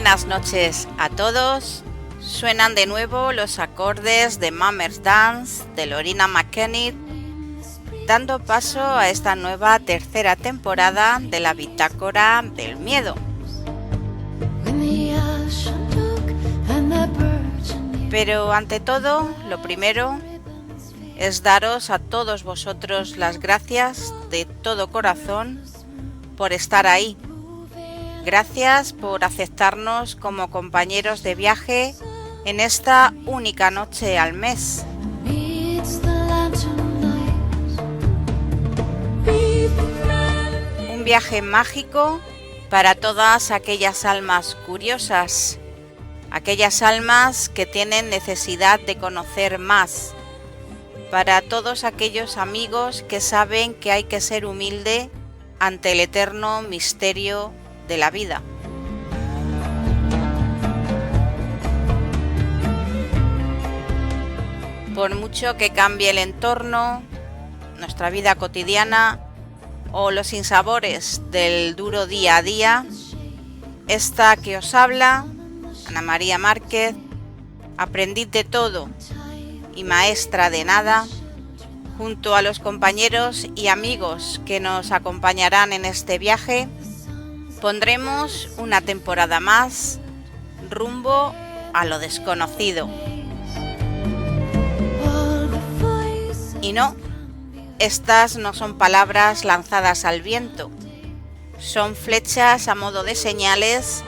buenas noches a todos. Suenan de nuevo los acordes de Mummer's Dance de Loreena McKennitt, dando paso a esta nueva tercera temporada de la Bitácora del Miedo. Pero ante todo, lo primero es daros a todos vosotros las gracias de todo corazón por estar ahí. Gracias por aceptarnos como compañeros de viaje en esta única noche al mes. Un viaje mágico para todas aquellas almas curiosas, aquellas almas que tienen necesidad de conocer más, para todos aquellos amigos que saben que hay que ser humilde ante el eterno misterio de la vida. Por mucho que cambie el entorno, nuestra vida cotidiana o los sinsabores del duro día a día, esta que os habla, Ana María Márquez, aprendiz de todo y maestra de nada, junto a los compañeros y amigos que nos acompañarán en este viaje, pondremos una temporada más rumbo a lo desconocido. Y no, estas no son palabras lanzadas al viento, son flechas a modo de señales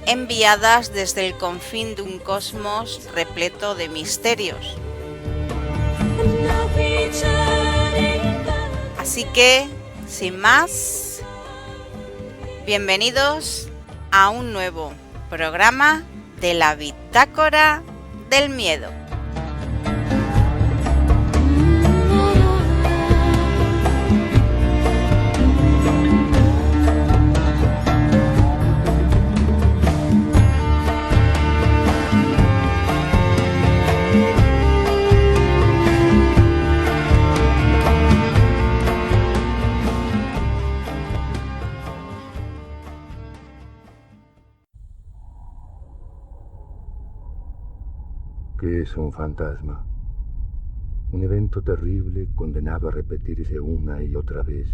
enviadas desde el confín de un cosmos repleto de misterios. Así que, sin más, bienvenidos a un nuevo programa de la Bitácora del Miedo. ¿Qué es un fantasma? Un evento terrible condenado a repetirse una y otra vez.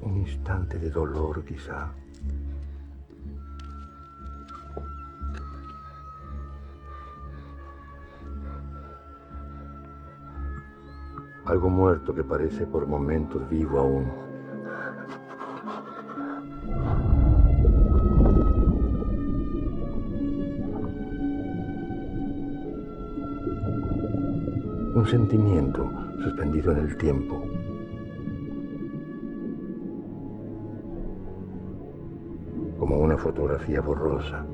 Un instante de dolor, quizá. Algo muerto que parece por momentos vivo aún. Un sentimiento suspendido en el tiempo. Como una fotografía borrosa.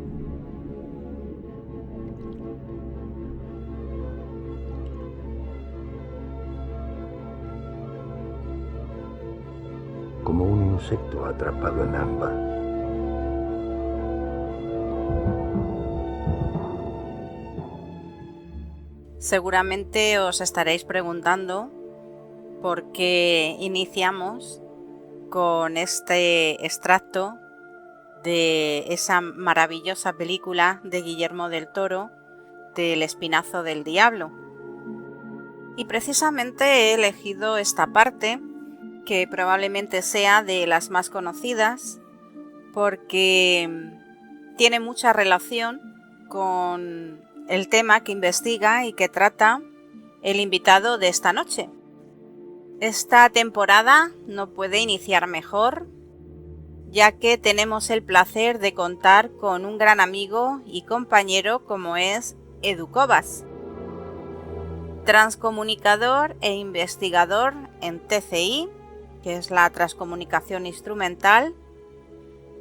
Como un insecto atrapado en ámbar. Seguramente os estaréis preguntando por qué iniciamos con este extracto de esa maravillosa película de Guillermo del Toro, del Espinazo del Diablo. Y precisamente he elegido esta parte, que probablemente sea de las más conocidas, porque tiene mucha relación con el tema que investiga y que trata el invitado de esta noche. Esta temporada no puede iniciar mejor, ya que tenemos el placer de contar con un gran amigo y compañero como es Edu Cobas, transcomunicador e investigador en TCI, que es la transcomunicación instrumental.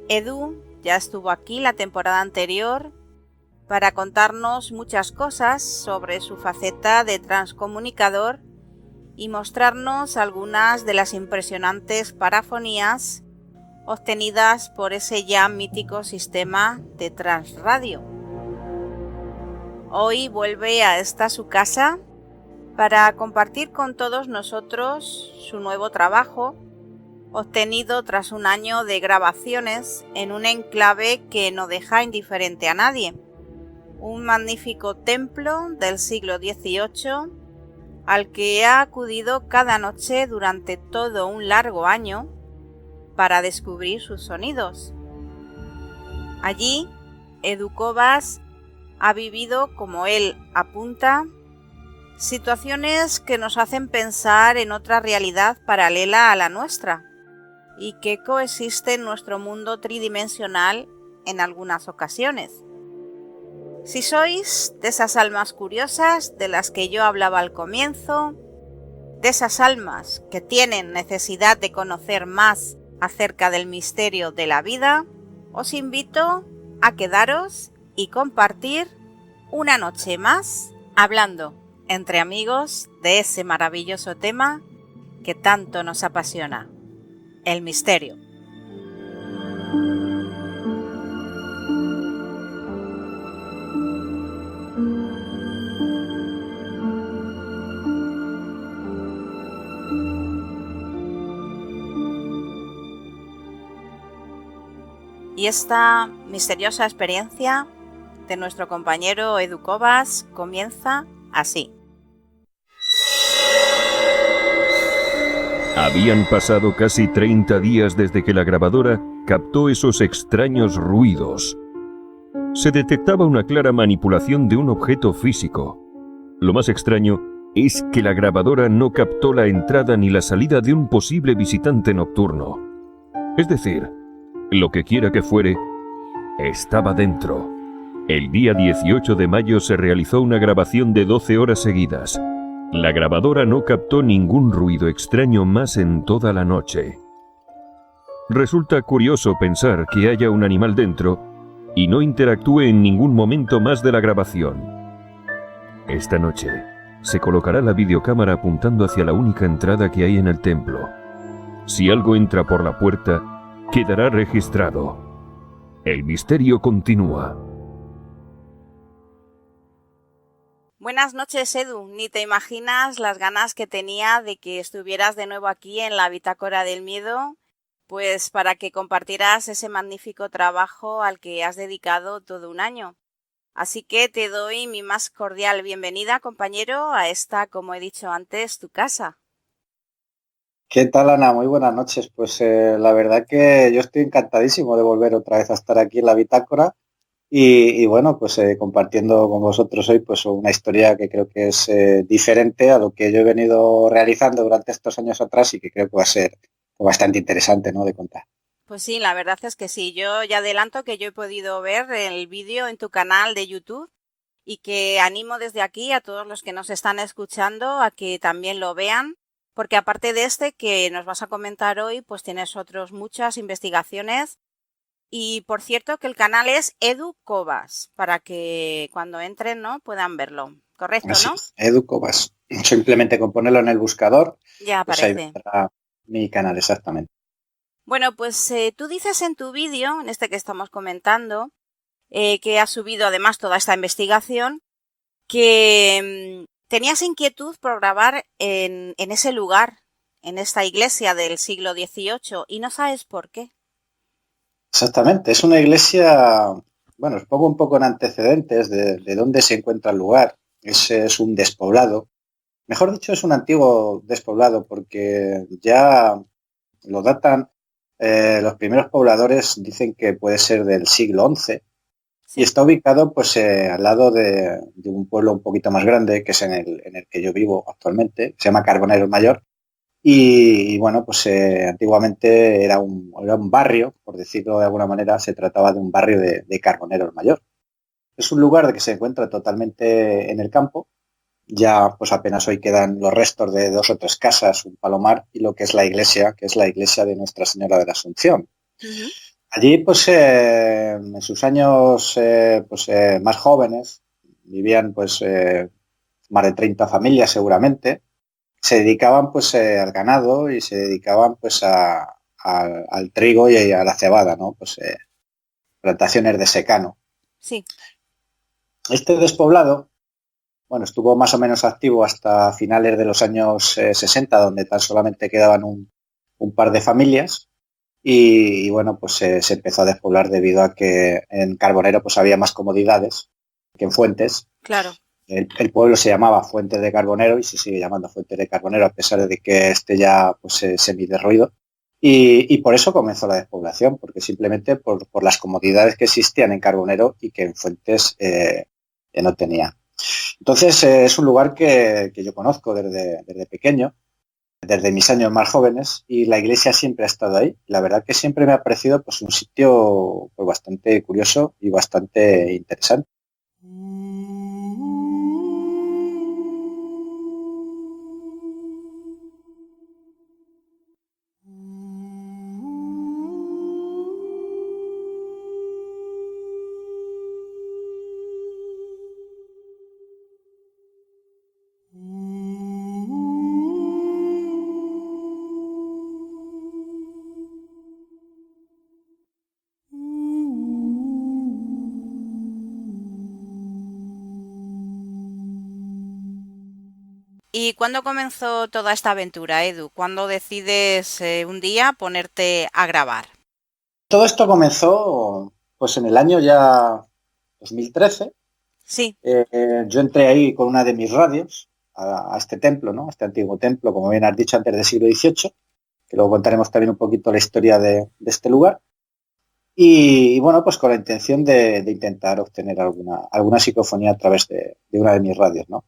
Edu ya estuvo aquí la temporada anterior para contarnos muchas cosas sobre su faceta de transcomunicador y mostrarnos algunas de las impresionantes parafonías obtenidas por ese ya mítico sistema de Transradio. Hoy vuelve a esta su casa para compartir con todos nosotros su nuevo trabajo, obtenido tras un año de grabaciones en un enclave que no deja indiferente a nadie. Un magnífico templo del siglo XVIII al que ha acudido cada noche durante todo un largo año para descubrir sus sonidos. Allí, Edu Cobas ha vivido, como él apunta, situaciones que nos hacen pensar en otra realidad paralela a la nuestra y que coexiste en nuestro mundo tridimensional en algunas ocasiones. Si sois de esas almas curiosas de las que yo hablaba al comienzo, de esas almas que tienen necesidad de conocer más acerca del misterio de la vida, os invito a quedaros y compartir una noche más hablando entre amigos de ese maravilloso tema que tanto nos apasiona, el misterio. Y esta misteriosa experiencia de nuestro compañero Edu Cobas comienza así. Habían pasado casi 30 días desde que la grabadora captó esos extraños ruidos. Se detectaba una clara manipulación de un objeto físico. Lo más extraño es que la grabadora no captó la entrada ni la salida de un posible visitante nocturno. Es decir, lo que quiera que fuere, estaba dentro. El día 18 de mayo se realizó una grabación de 12 horas seguidas. La grabadora no captó ningún ruido extraño más en toda la noche. Resulta curioso pensar que haya un animal dentro y no interactúe en ningún momento más de la grabación. Esta noche se colocará la videocámara apuntando hacia la única entrada que hay en el templo. Si algo entra por la puerta, quedará registrado. El misterio continúa. Buenas noches, Edu. Ni te imaginas las ganas que tenía de que estuvieras de nuevo aquí en la Bitácora del Miedo, pues para que compartieras ese magnífico trabajo al que has dedicado todo un año. Así que te doy mi más cordial bienvenida, compañero, a esta, como he dicho antes, tu casa. ¿Qué tal, Ana? Muy buenas noches. Pues la verdad que yo estoy encantadísimo de volver otra vez a estar aquí en la Bitácora y bueno, pues compartiendo con vosotros hoy pues una historia que creo que es diferente a lo que yo he venido realizando durante estos años atrás y que creo que va a ser bastante interesante, ¿no?, de contar. Pues sí, la verdad es que sí. Yo ya adelanto que yo he podido ver el vídeo en tu canal de YouTube y que animo desde aquí a todos los que nos están escuchando a que también lo vean. Porque aparte de este que nos vas a comentar hoy, pues tienes muchas investigaciones. Y por cierto que el canal es Edu Cobas, para que cuando entren, ¿no?, puedan verlo. Correcto, Así, ¿no? Edu Cobas. Simplemente con ponerlo en el buscador, Ya pues ahí aparece. vendrá mi canal, exactamente. Bueno, pues tú dices en tu vídeo, en este que estamos comentando, que has subido además toda esta investigación, que tenías inquietud por grabar en ese lugar, en esta iglesia del siglo XVIII, y no sabes por qué. Exactamente, es una iglesia, bueno, os pongo un poco en antecedentes de dónde se encuentra el lugar. Es un despoblado, mejor dicho, es un antiguo despoblado porque ya lo datan, los primeros pobladores dicen que puede ser del siglo XI. Sí. Y está ubicado pues al lado de un pueblo un poquito más grande, que es en el que yo vivo actualmente, se llama Carbonero Mayor. Y bueno, pues antiguamente era un barrio, por decirlo de alguna manera, se trataba de un barrio de Carboneros Mayor. Es un lugar que se encuentra totalmente en el campo, ya pues apenas hoy quedan los restos de 2 o 3 casas, un palomar y lo que es la iglesia de Nuestra Señora de la Asunción. Uh-huh. Allí pues en sus años más jóvenes vivían pues más de 30 familias seguramente. Se dedicaban pues al ganado y se dedicaban pues a al trigo y a la cebada, ¿no? Pues plantaciones de secano. Sí. Este despoblado, bueno, estuvo más o menos activo hasta finales de los años 60, donde tan solamente quedaban un par de familias. Y bueno, pues se empezó a despoblar debido a que en Carbonero pues había más comodidades que en Fuentes. Claro. El pueblo se llamaba Fuentes de Carbonero y se sigue llamando Fuentes de Carbonero, a pesar de que este ya pues, se semi-derruido. Y por eso comenzó la despoblación, porque simplemente por las comodidades que existían en Carbonero y que en Fuentes no tenía. Entonces es un lugar que yo conozco desde pequeño, desde mis años más jóvenes, y la iglesia siempre ha estado ahí. La verdad que siempre me ha parecido pues, un sitio pues, bastante curioso y bastante interesante. ¿Y cuándo comenzó toda esta aventura, Edu? ¿Cuándo decides un día ponerte a grabar? Todo esto comenzó pues en el año ya 2013. Sí. Yo entré ahí con una de mis radios a este templo, ¿no? A este antiguo templo, como bien has dicho, antes del siglo XVIII, que luego contaremos también un poquito la historia de este lugar. Y bueno, pues con la intención de intentar obtener alguna psicofonía a través de una de mis radios, ¿no?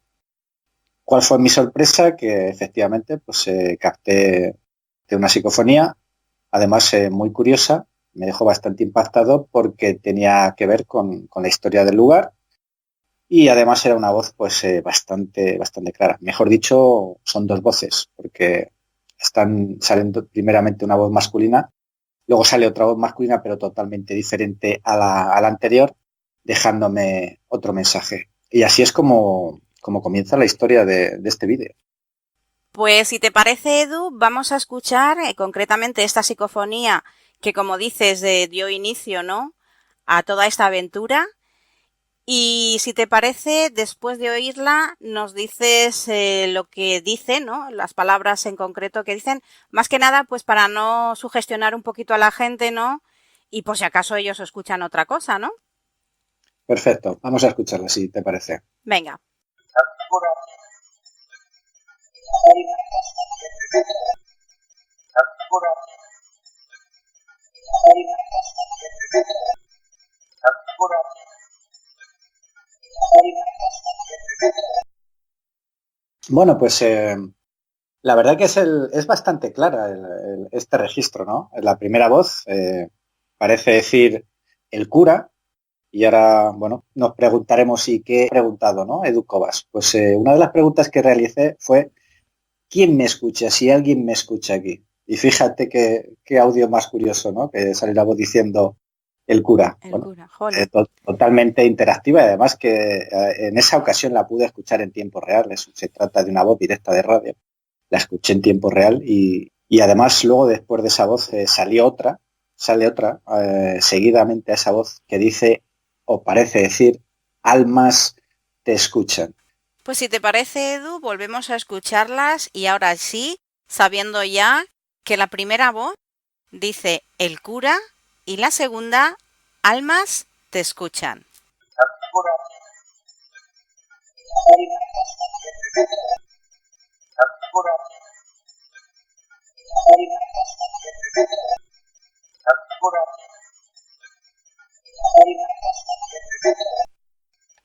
¿Cuál fue mi sorpresa? Que efectivamente pues capté de una psicofonía, además muy curiosa, me dejó bastante impactado porque tenía que ver con la historia del lugar y además era una voz pues bastante clara. Mejor dicho, son dos voces, porque están saliendo primeramente una voz masculina, luego sale otra voz masculina pero totalmente diferente a la anterior, dejándome otro mensaje. Y así es como comienza la historia de este vídeo. Pues si te parece, Edu, vamos a escuchar concretamente esta psicofonía que, como dices, dio inicio, ¿no?, a toda esta aventura. Y si te parece, después de oírla, nos dices lo que dice, ¿no?, las palabras en concreto que dicen, más que nada, pues para no sugestionar un poquito a la gente, ¿no?, y por si acaso ellos escuchan otra cosa, ¿no? Perfecto, vamos a escucharla, si te parece. Venga. Bueno, pues la verdad que es bastante clara este registro, ¿no? La primera voz parece decir el cura, y ahora, bueno, nos preguntaremos y qué he preguntado, ¿no? Edu Cobas. Pues una de las preguntas que realicé fue ¿quién me escucha? Si alguien me escucha aquí. Y fíjate qué audio más curioso, ¿no? Que sale la voz diciendo el cura. El bueno, cura, jole. Totalmente interactiva y además que en esa ocasión la pude escuchar en tiempo real. Se trata de una voz directa de radio. La escuché en tiempo real y además luego después de esa voz sale otra seguidamente a esa voz que dice o parece decir almas te escuchan. Pues si te parece, Edu, volvemos a escucharlas y ahora sí, sabiendo ya que la primera voz dice el cura y la segunda, almas te escuchan.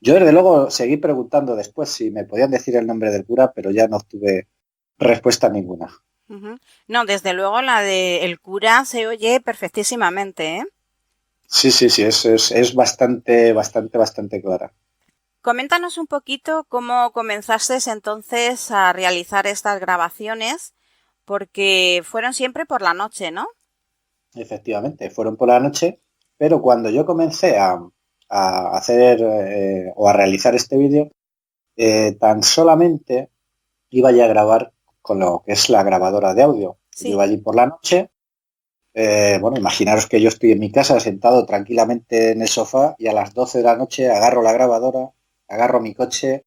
Yo desde luego seguí preguntando después si me podían decir el nombre del cura, pero ya no obtuve respuesta ninguna. Uh-huh. No, desde luego la de el cura se oye perfectísimamente, ¿eh? Sí, es bastante clara. Coméntanos un poquito cómo comenzaste entonces a realizar estas grabaciones, porque fueron siempre por la noche, ¿no? Efectivamente, fueron por la noche, pero cuando yo comencé a hacer o a realizar este vídeo, tan solamente iba ya a grabar con lo que es la grabadora de audio. Sí. Yo iba allí por la noche Bueno, imaginaros que yo estoy en mi casa sentado tranquilamente en el sofá y a las 12 de la noche agarro la grabadora, agarro mi coche,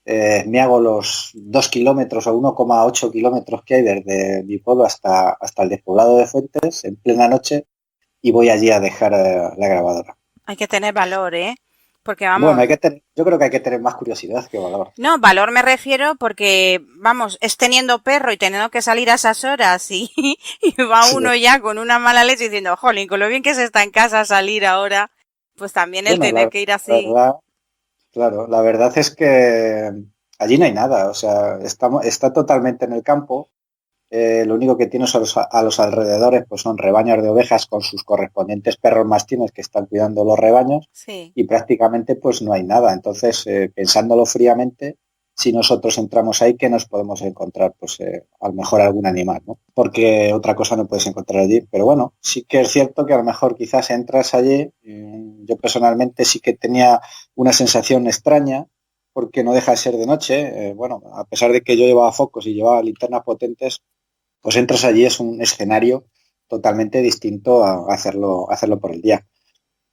me hago los 2 kilómetros o 1,8 kilómetros que hay desde mi pueblo hasta el despoblado de Fuentes en plena noche y voy allí a dejar la grabadora. Hay que tener valor, ¿eh? Porque Bueno, vamos, yo creo que hay que tener más curiosidad que valor. no, valor me refiero porque, vamos, es teniendo perro y teniendo que salir a esas horas y va Sí. uno ya con una mala leche diciendo, jolín, con lo bien que se está en casa salir ahora, pues también el Bueno, tener que ir la así. verdad, claro, la verdad es que allí no hay nada, o sea, está totalmente en el campo. Lo único que tienes a los alrededores pues son rebaños de ovejas con sus correspondientes perros mastines que están cuidando los rebaños Sí, y prácticamente pues no hay nada. Entonces, pensándolo fríamente, si nosotros entramos ahí, ¿qué nos podemos encontrar? Pues a lo mejor algún animal, ¿no? Porque otra cosa no puedes encontrar allí. Pero bueno, sí que es cierto que a lo mejor quizás entras allí. Yo personalmente sí que tenía una sensación extraña porque no deja de ser de noche. Bueno, a pesar de que yo llevaba focos y llevaba linternas potentes, pues entras allí, es un escenario totalmente distinto a hacerlo por el día.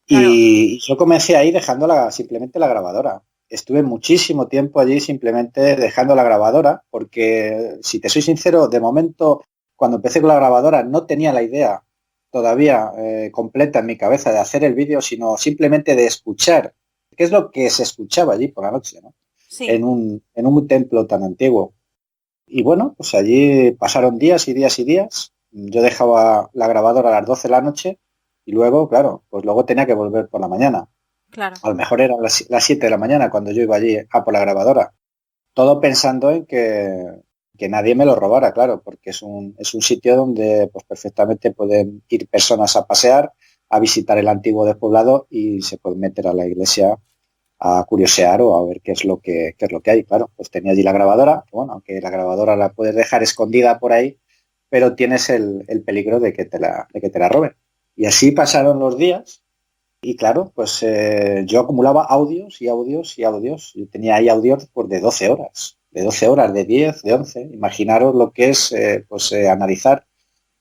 claro. Y yo comencé ahí dejando simplemente la grabadora. Estuve muchísimo tiempo allí simplemente dejando la grabadora, porque si te soy sincero, de momento, cuando empecé con la grabadora, no tenía la idea todavía completa en mi cabeza de hacer el vídeo, sino simplemente de escuchar qué es lo que se escuchaba allí por la noche, ¿no? Sí, En un templo tan antiguo. Y bueno, pues allí pasaron días y días y días. Yo dejaba la grabadora a las 12 de la noche y luego, claro, pues luego tenía que volver por la mañana. claro. A lo mejor eran las 7 de la mañana cuando yo iba allí a por la grabadora. Todo pensando en que nadie me lo robara, claro, porque es un sitio donde pues perfectamente pueden ir personas a pasear, a visitar el antiguo despoblado y se pueden meter a la iglesia a curiosear o a ver qué es lo que hay. Claro, pues tenía allí la grabadora, bueno, aunque la grabadora la puedes dejar escondida por ahí, pero tienes el peligro de que te la roben. Y así pasaron los días y claro, pues yo acumulaba audios y audios y audios. Yo tenía ahí audios pues, de 12 horas, de 10 de 11. Imaginaros lo que es analizar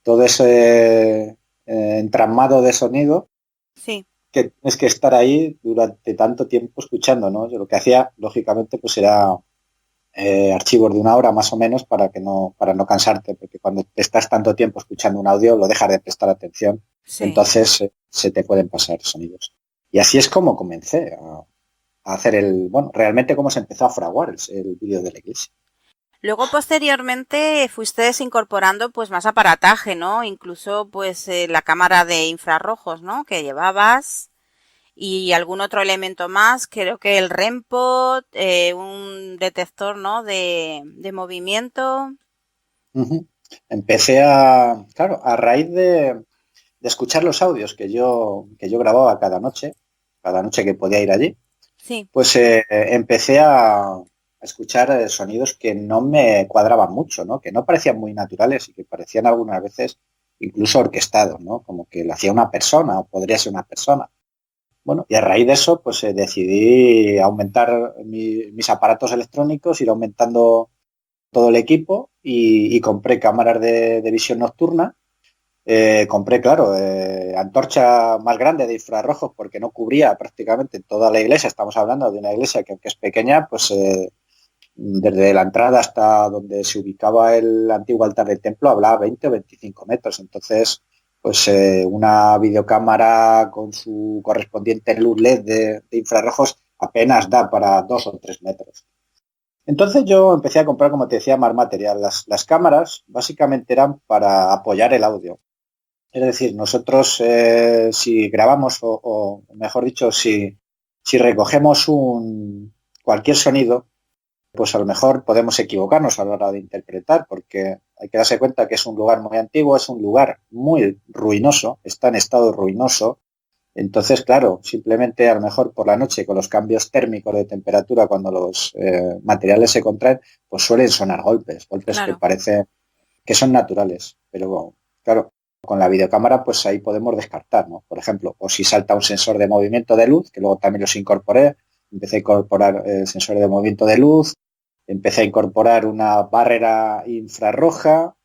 todo ese entramado de sonido Sí, que tienes que estar ahí durante tanto tiempo escuchando, ¿no? Yo lo que hacía, lógicamente, pues era archivos de 1 hora más o menos para no cansarte, porque cuando estás tanto tiempo escuchando un audio lo dejas de prestar atención, sí. entonces se te pueden pasar sonidos. Y así es como comencé a hacer bueno, realmente cómo se empezó a fraguar el vídeo de la iglesia. Luego posteriormente fuiste incorporando pues más aparataje, ¿no? Incluso pues la cámara de infrarrojos, ¿no? Que llevabas y algún otro elemento más, creo que el REMPOD, un detector, ¿no? De movimiento. Uh-huh. Claro, a raíz de escuchar los audios que yo grababa cada noche que podía ir allí, Sí, pues empecé a escuchar sonidos que no me cuadraban mucho, ¿no? Que no parecían muy naturales y que parecían algunas veces incluso orquestados, ¿no? Como que lo hacía una persona o podría ser una persona. Bueno, y a raíz de eso, pues decidí aumentar mis aparatos electrónicos, ir aumentando todo el equipo y compré cámaras de visión nocturna. Compré, claro, antorcha más grande de infrarrojos porque no cubría prácticamente toda la iglesia. Estamos hablando de una iglesia que aunque es pequeña, pues desde la entrada hasta donde se ubicaba el antiguo altar del templo hablaba 20 o 25 metros. Entonces, pues una videocámara con su correspondiente luz LED de infrarrojos apenas da para 2 o 3 metros. Entonces yo empecé a comprar, como te decía, más material. Las cámaras básicamente eran para apoyar el audio. Es decir, nosotros si grabamos o mejor dicho, si recogemos cualquier sonido, pues a lo mejor podemos equivocarnos a la hora de interpretar, porque hay que darse cuenta que es un lugar muy antiguo, es un lugar muy ruinoso, está en estado ruinoso. Entonces, claro, simplemente a lo mejor por la noche con los cambios térmicos de temperatura cuando los materiales se contraen, pues suelen sonar golpes que claro. parecen que son naturales. Pero claro, con la videocámara pues ahí podemos descartar, ¿no? Por ejemplo, o si salta un sensor de movimiento de luz, que luego también los incorporé, empecé a incorporar el sensor de movimiento de luz, empecé a incorporar una barrera infrarroja,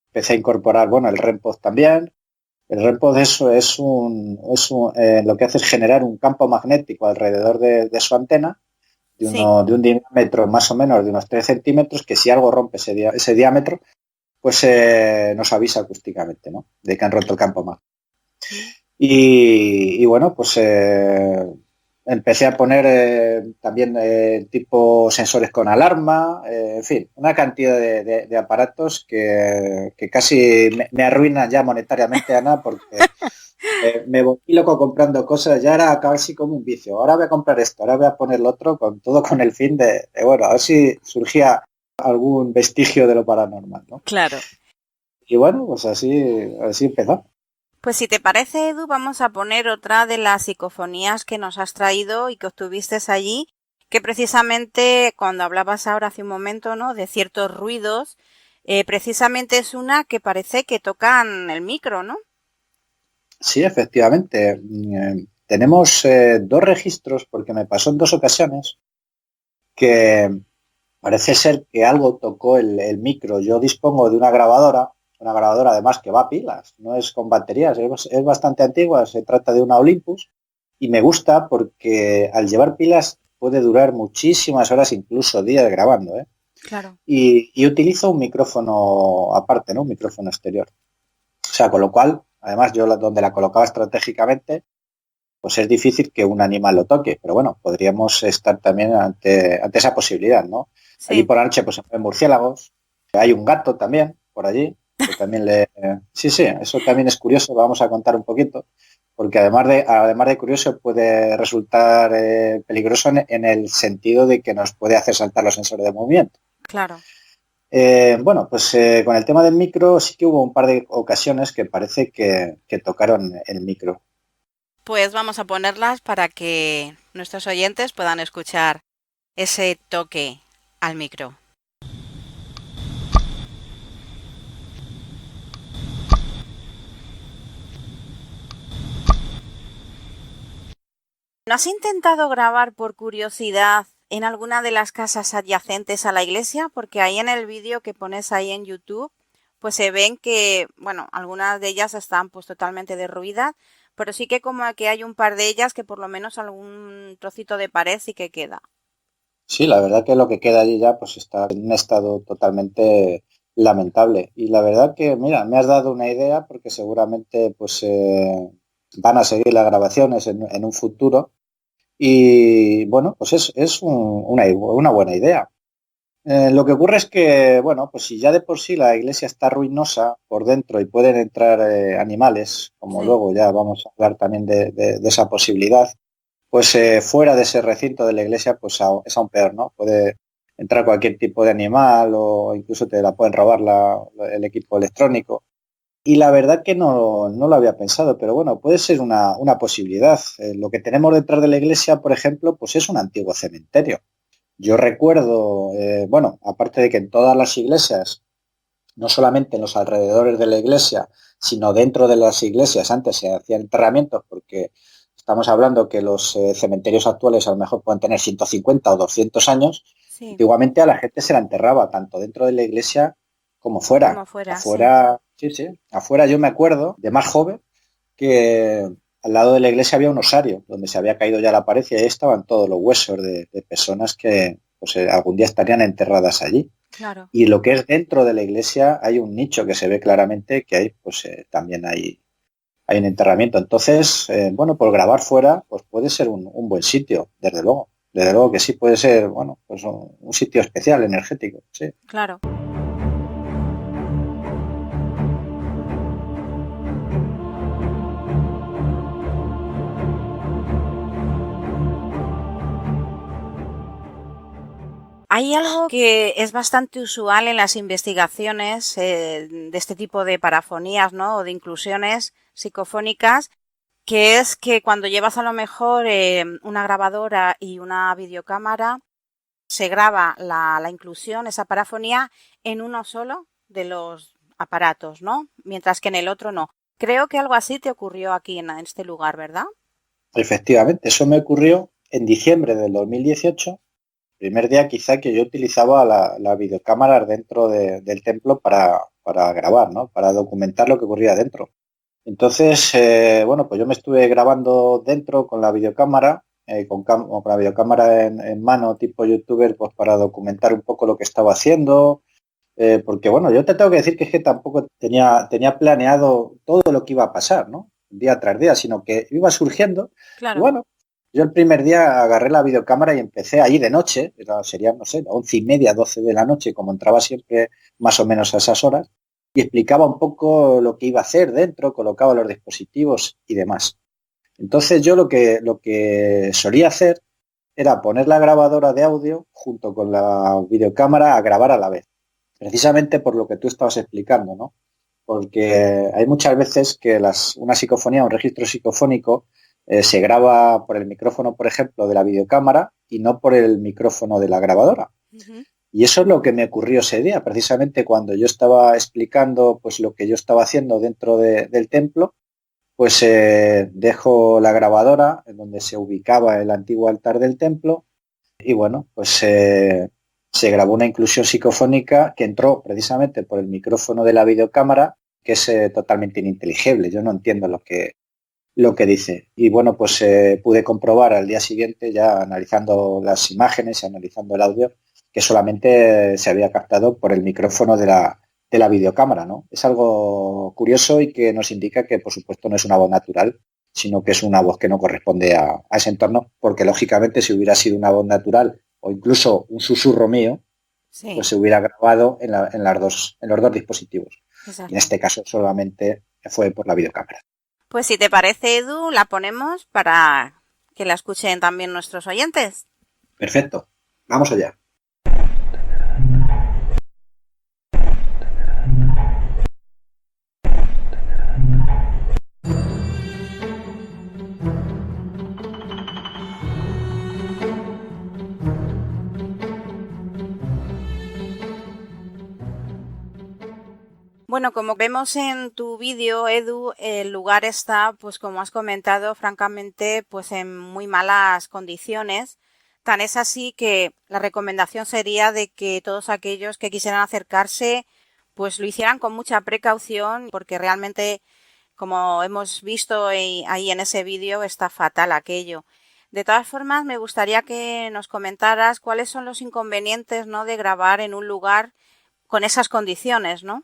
empecé a incorporar, bueno, el REMPOD también, El REM-pod lo que hace es generar un campo magnético alrededor de su antena Sí, de un diámetro más o menos de unos 3 centímetros, que si algo rompe ese diámetro, pues nos avisa acústicamente, ¿no? De que han roto el campo magnético. mm, Y bueno, pues empecé a poner también tipo sensores con alarma, en fin, una cantidad de aparatos que casi me arruinan ya monetariamente, Ana, porque me volví loco comprando cosas, ya era casi como un vicio. Ahora voy a comprar esto, ahora voy a poner lo otro, con todo con el fin bueno, a ver si surgía algún vestigio de lo paranormal, ¿no? claro. Y bueno, pues así empezó. Pues si te parece, Edu, vamos a poner otra de las psicofonías que nos has traído y que obtuviste allí, que precisamente cuando hablabas ahora hace un momento, ¿no? De ciertos ruidos, precisamente es una que parece que tocan el micro, ¿no? Sí, efectivamente. Tenemos dos registros, porque me pasó en dos ocasiones, que parece ser que algo tocó el micro. Yo dispongo de una grabadora además que va a pilas, no es con baterías, es bastante antigua, se trata de una Olympus, y me gusta porque al llevar pilas puede durar muchísimas horas, incluso días grabando, ¿eh? Claro. Y utilizo un micrófono aparte, ¿no? Un micrófono exterior. O sea, con lo cual, además yo donde la colocaba estratégicamente, pues es difícil que un animal lo toque, pero bueno, podríamos estar también ante esa posibilidad, ¿no? Allí Sí. por la noche pues se ven murciélagos, hay un gato también por allí, que también Sí, sí, eso también es curioso, lo vamos a contar un poquito, porque además de curioso puede resultar peligroso en el sentido de que nos puede hacer saltar los sensores de movimiento. Claro. Bueno, pues con el tema del micro sí que hubo un par de ocasiones que parece que tocaron el micro. Pues vamos a ponerlas para que nuestros oyentes puedan escuchar ese toque al micro. ¿No has intentado grabar por curiosidad en alguna de las casas adyacentes a la iglesia? Porque ahí en el vídeo que pones ahí en YouTube, pues se ven que, bueno, algunas de ellas están pues totalmente derruidas, pero sí que como que hay un par de ellas que por lo menos algún trocito de pared sí que queda. Sí, la verdad que lo que queda allí ya pues está en un estado totalmente lamentable. Y la verdad que, mira, me has dado una idea porque seguramente pues van a seguir las grabaciones en un futuro. Y bueno, pues una buena idea. Lo que ocurre es que, bueno, pues si ya de por sí la iglesia está ruinosa por dentro y pueden entrar animales, como Sí. luego ya vamos a hablar también de esa posibilidad, pues fuera de ese recinto de la iglesia pues es aún peor, ¿no? Puede entrar cualquier tipo de animal o incluso te la pueden robar el equipo electrónico. Y la verdad que no lo había pensado, pero bueno, puede ser una posibilidad. Lo que tenemos detrás de la iglesia, por ejemplo, pues es un antiguo cementerio. Yo recuerdo, bueno, aparte de que en todas las iglesias, no solamente en los alrededores de la iglesia, sino dentro de las iglesias, antes se hacían enterramientos, porque estamos hablando que los cementerios actuales a lo mejor pueden tener 150 o 200 años, Sí, antiguamente a la gente se la enterraba tanto dentro de la iglesia como fuera. como fuera, sí. Afuera, sí, sí, afuera yo me acuerdo de más joven que al lado de la iglesia había un osario donde se había caído ya la pared y ahí estaban todos los huesos de personas que pues, algún día estarían enterradas allí. Claro. Y lo que es dentro de la iglesia hay un nicho que se ve claramente que hay, pues también hay un enterramiento. Entonces, bueno, por grabar fuera, pues puede ser un buen sitio, desde luego. Desde luego que sí puede ser, bueno, pues un sitio especial, energético, sí. Claro. Hay algo que es bastante usual en las investigaciones de este tipo de parafonías, ¿no? O de inclusiones psicofónicas, que es que cuando llevas a lo mejor una grabadora y una videocámara, se graba la inclusión, esa parafonía, en uno solo de los aparatos, ¿no? Mientras que en el otro no. Creo que algo así te ocurrió aquí en este lugar, ¿verdad? Efectivamente, eso me ocurrió en diciembre del 2018, primer día quizá que yo utilizaba la videocámara dentro del templo para grabar, ¿no? Para documentar lo que ocurría dentro. Entonces, bueno, pues yo me estuve grabando dentro con la videocámara, con la videocámara en mano, tipo youtuber, pues para documentar un poco lo que estaba haciendo. Porque bueno, yo te tengo que decir que es que tampoco tenía planeado todo lo que iba a pasar, ¿no? Día tras día, sino que iba surgiendo. Y Claro. bueno, yo el primer día agarré la videocámara y empecé ahí de noche, sería, no sé, 11:30, 12 de la noche, como entraba siempre más o menos a esas horas, y explicaba un poco lo que iba a hacer dentro, colocaba los dispositivos y demás. Entonces yo lo que solía hacer era poner la grabadora de audio junto con la videocámara a grabar a la vez, precisamente por lo que tú estabas explicando, ¿no? Porque hay muchas veces que una psicofonía, un registro psicofónico, se graba por el micrófono, por ejemplo, de la videocámara y no por el micrófono de la grabadora. Ujú. Y eso es lo que me ocurrió ese día, precisamente cuando yo estaba explicando pues lo que yo estaba haciendo dentro del templo, pues dejo la grabadora en donde se ubicaba el antiguo altar del templo y bueno, pues se grabó una inclusión psicofónica que entró precisamente por el micrófono de la videocámara, que es totalmente ininteligible. Yo no entiendo lo que dice. Y bueno, pues pude comprobar al día siguiente, ya analizando las imágenes y analizando el audio, que solamente se había captado por el micrófono de la videocámara, ¿no? Es algo curioso y que nos indica que, por supuesto, no es una voz natural, sino que es una voz que no corresponde a ese entorno, porque lógicamente si hubiera sido una voz natural o incluso un susurro mío, pues Sí, se hubiera grabado en los dos dispositivos. En exacto. este caso solamente fue por la videocámara. Pues si te parece, Edu, la ponemos para que la escuchen también nuestros oyentes. Perfecto. Vamos allá. Bueno, como vemos en tu vídeo, Edu, el lugar está, pues como has comentado, francamente, pues en muy malas condiciones. Tan es así que la recomendación sería de que todos aquellos que quisieran acercarse, pues lo hicieran con mucha precaución, porque realmente, como hemos visto ahí en ese vídeo, está fatal aquello. De todas formas, me gustaría que nos comentaras cuáles son los inconvenientes, ¿no?, de grabar en un lugar con esas condiciones, ¿no?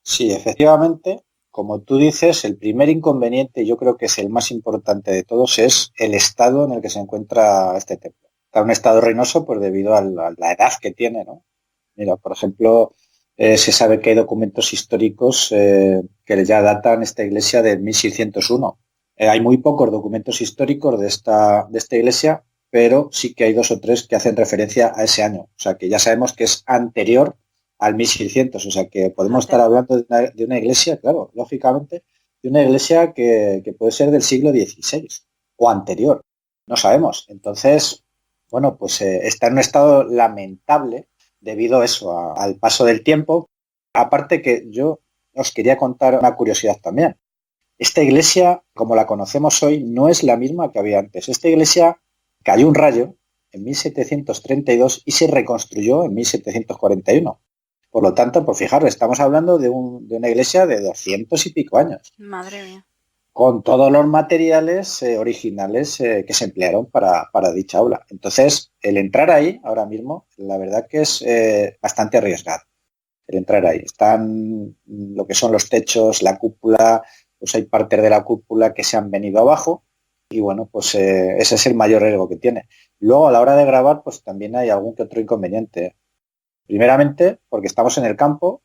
Sí, efectivamente, como tú dices, el primer inconveniente, yo creo que es el más importante de todos, es el estado en el que se encuentra este templo. Está en un estado ruinoso pues debido a la edad que tiene, ¿no? Mira, por ejemplo, se sabe que hay documentos históricos que ya datan esta iglesia de 1601. Hay muy pocos documentos históricos de esta iglesia, pero sí que hay 2 o 3 que hacen referencia a ese año. O sea, que ya sabemos que es anterior al 1600. O sea, que podemos estar Fíjate. hablando de una iglesia, claro, lógicamente, de una iglesia que puede ser del siglo XVI o anterior. No sabemos. Entonces, bueno, pues está en un estado lamentable debido a eso, al paso del tiempo. Aparte que yo os quería contar una curiosidad también. Esta iglesia, como la conocemos hoy, no es la misma que había antes. Esta iglesia cayó un rayo en 1732 y se reconstruyó en 1741. Por lo tanto, por fijaros, estamos hablando de una iglesia de 200 y pico años, Madre mía. con todos los materiales originales que se emplearon para dicha aula. Entonces, el entrar ahí ahora mismo, la verdad que es bastante arriesgado. El entrar ahí. Están lo que son los techos, la cúpula, pues hay partes de la cúpula que se han venido abajo y bueno, pues ese es el mayor riesgo que tiene. Luego, a la hora de grabar, pues también hay algún que otro inconveniente. Primeramente, porque estamos en el campo,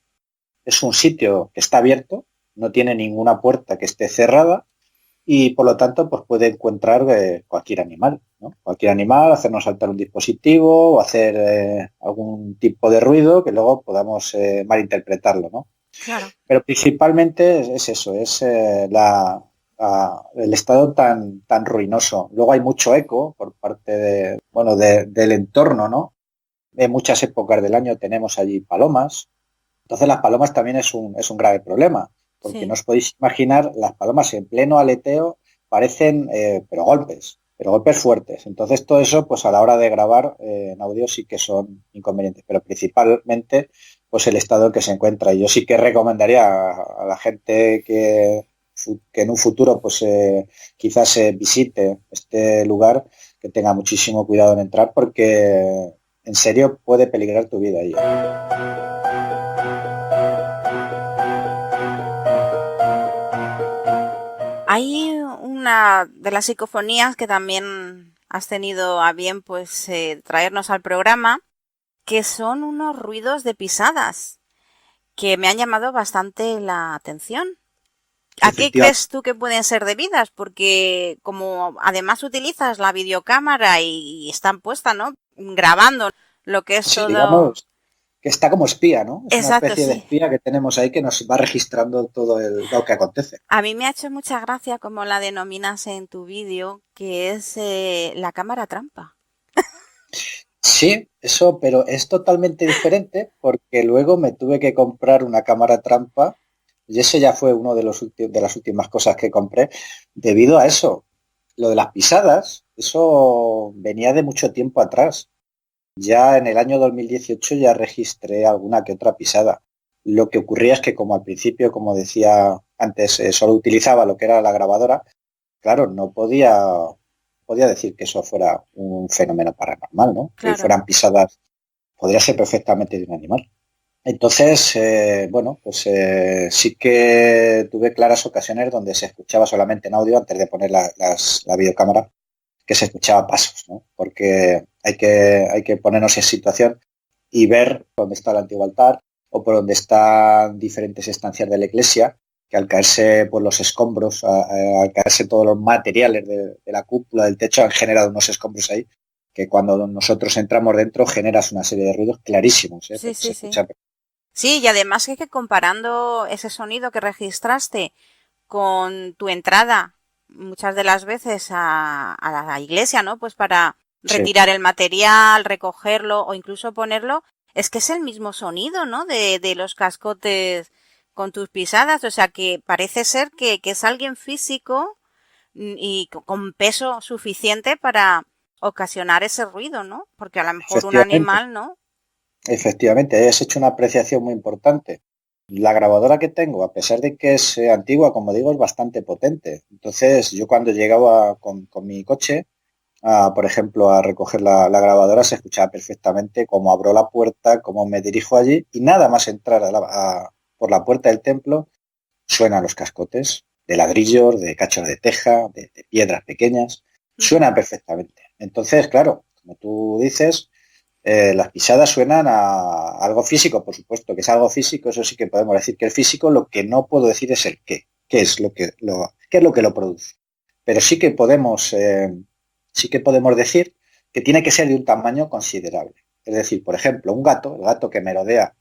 es un sitio que está abierto, no tiene ninguna puerta que esté cerrada y por lo tanto pues puede encontrar cualquier animal, ¿no? Cualquier animal, hacernos saltar un dispositivo o hacer algún tipo de ruido que luego podamos malinterpretarlo, ¿no? Claro. Pero principalmente es eso, es el estado tan ruinoso. Luego hay mucho eco por parte del entorno, ¿no? En muchas épocas del año tenemos allí palomas. Entonces las palomas también es un grave problema, porque no Sí. os podéis imaginar, las palomas en pleno aleteo parecen, pero golpes fuertes. Entonces todo eso, pues a la hora de grabar en audio sí que son inconvenientes, pero principalmente pues el estado en que se encuentra. Y yo sí que recomendaría a la gente que en un futuro pues quizás se visite este lugar, que tenga muchísimo cuidado en entrar, porque en serio puede peligrar tu vida ahí. Hay una de las psicofonías que también has tenido a bien pues traernos al programa, que son unos ruidos de pisadas que me han llamado bastante la atención. ¿A qué crees tú que pueden ser debidas? Porque como además utilizas la videocámara y están puestas, ¿no? Grabando lo que es Sí, todo. digamos que está como espía, ¿no? Es una Exacto, especie de sí. espía que tenemos ahí que nos va registrando todo lo que acontece. A mí me ha hecho mucha gracia como la denominas en tu vídeo, que es la cámara trampa. Sí, eso, pero es totalmente diferente porque luego me tuve que comprar una cámara trampa y ese ya fue uno de de las últimas cosas que compré debido a eso. Lo de las pisadas, eso venía de mucho tiempo atrás. Ya en el año 2018 ya registré alguna que otra pisada. Lo que ocurría es que como al principio, como decía antes, solo utilizaba lo que era la grabadora, claro, no podía decir que eso fuera un fenómeno paranormal, ¿no? Que Claro. fueran pisadas, podría ser perfectamente de un animal. Entonces, bueno, pues sí que tuve claras ocasiones donde se escuchaba solamente en audio antes de poner la videocámara, que se escuchaba pasos, ¿no? Porque hay que ponernos en situación y ver dónde está el antiguo altar o por dónde están diferentes estancias de la iglesia, que al caerse por los escombros, al caerse todos los materiales de la cúpula, del techo, han generado unos escombros ahí, que cuando nosotros entramos dentro generas una serie de ruidos clarísimos, Sí, porque se sí, sí. escucha. Sí, y además que comparando ese sonido que registraste con tu entrada muchas de las veces a la iglesia, ¿no? Pues para Sí, retirar el material, recogerlo o incluso ponerlo, es que es el mismo sonido, ¿no? De los cascotes con tus pisadas, o sea que parece ser que es alguien físico y con peso suficiente para ocasionar ese ruido, ¿no? Porque a lo mejor un efectivamente. animal, ¿no? Efectivamente, has hecho una apreciación muy importante. La grabadora que tengo, a pesar de que es antigua, como digo, es bastante potente. Entonces, yo cuando llegaba con mi coche, por ejemplo, a recoger la grabadora, se escuchaba perfectamente cómo abro la puerta, cómo me dirijo allí, y nada más entrar por la puerta del templo, suenan los cascotes de ladrillos, de cachos de teja, de piedras pequeñas, suena perfectamente. Entonces, claro, como tú dices, las pisadas suenan a algo físico, por supuesto, que es algo físico, eso sí que podemos decir que es físico, lo que no puedo decir es el qué es qué es lo que lo produce. Pero sí que podemos decir que tiene que ser de un tamaño considerable. Es decir, por ejemplo, el gato que merodea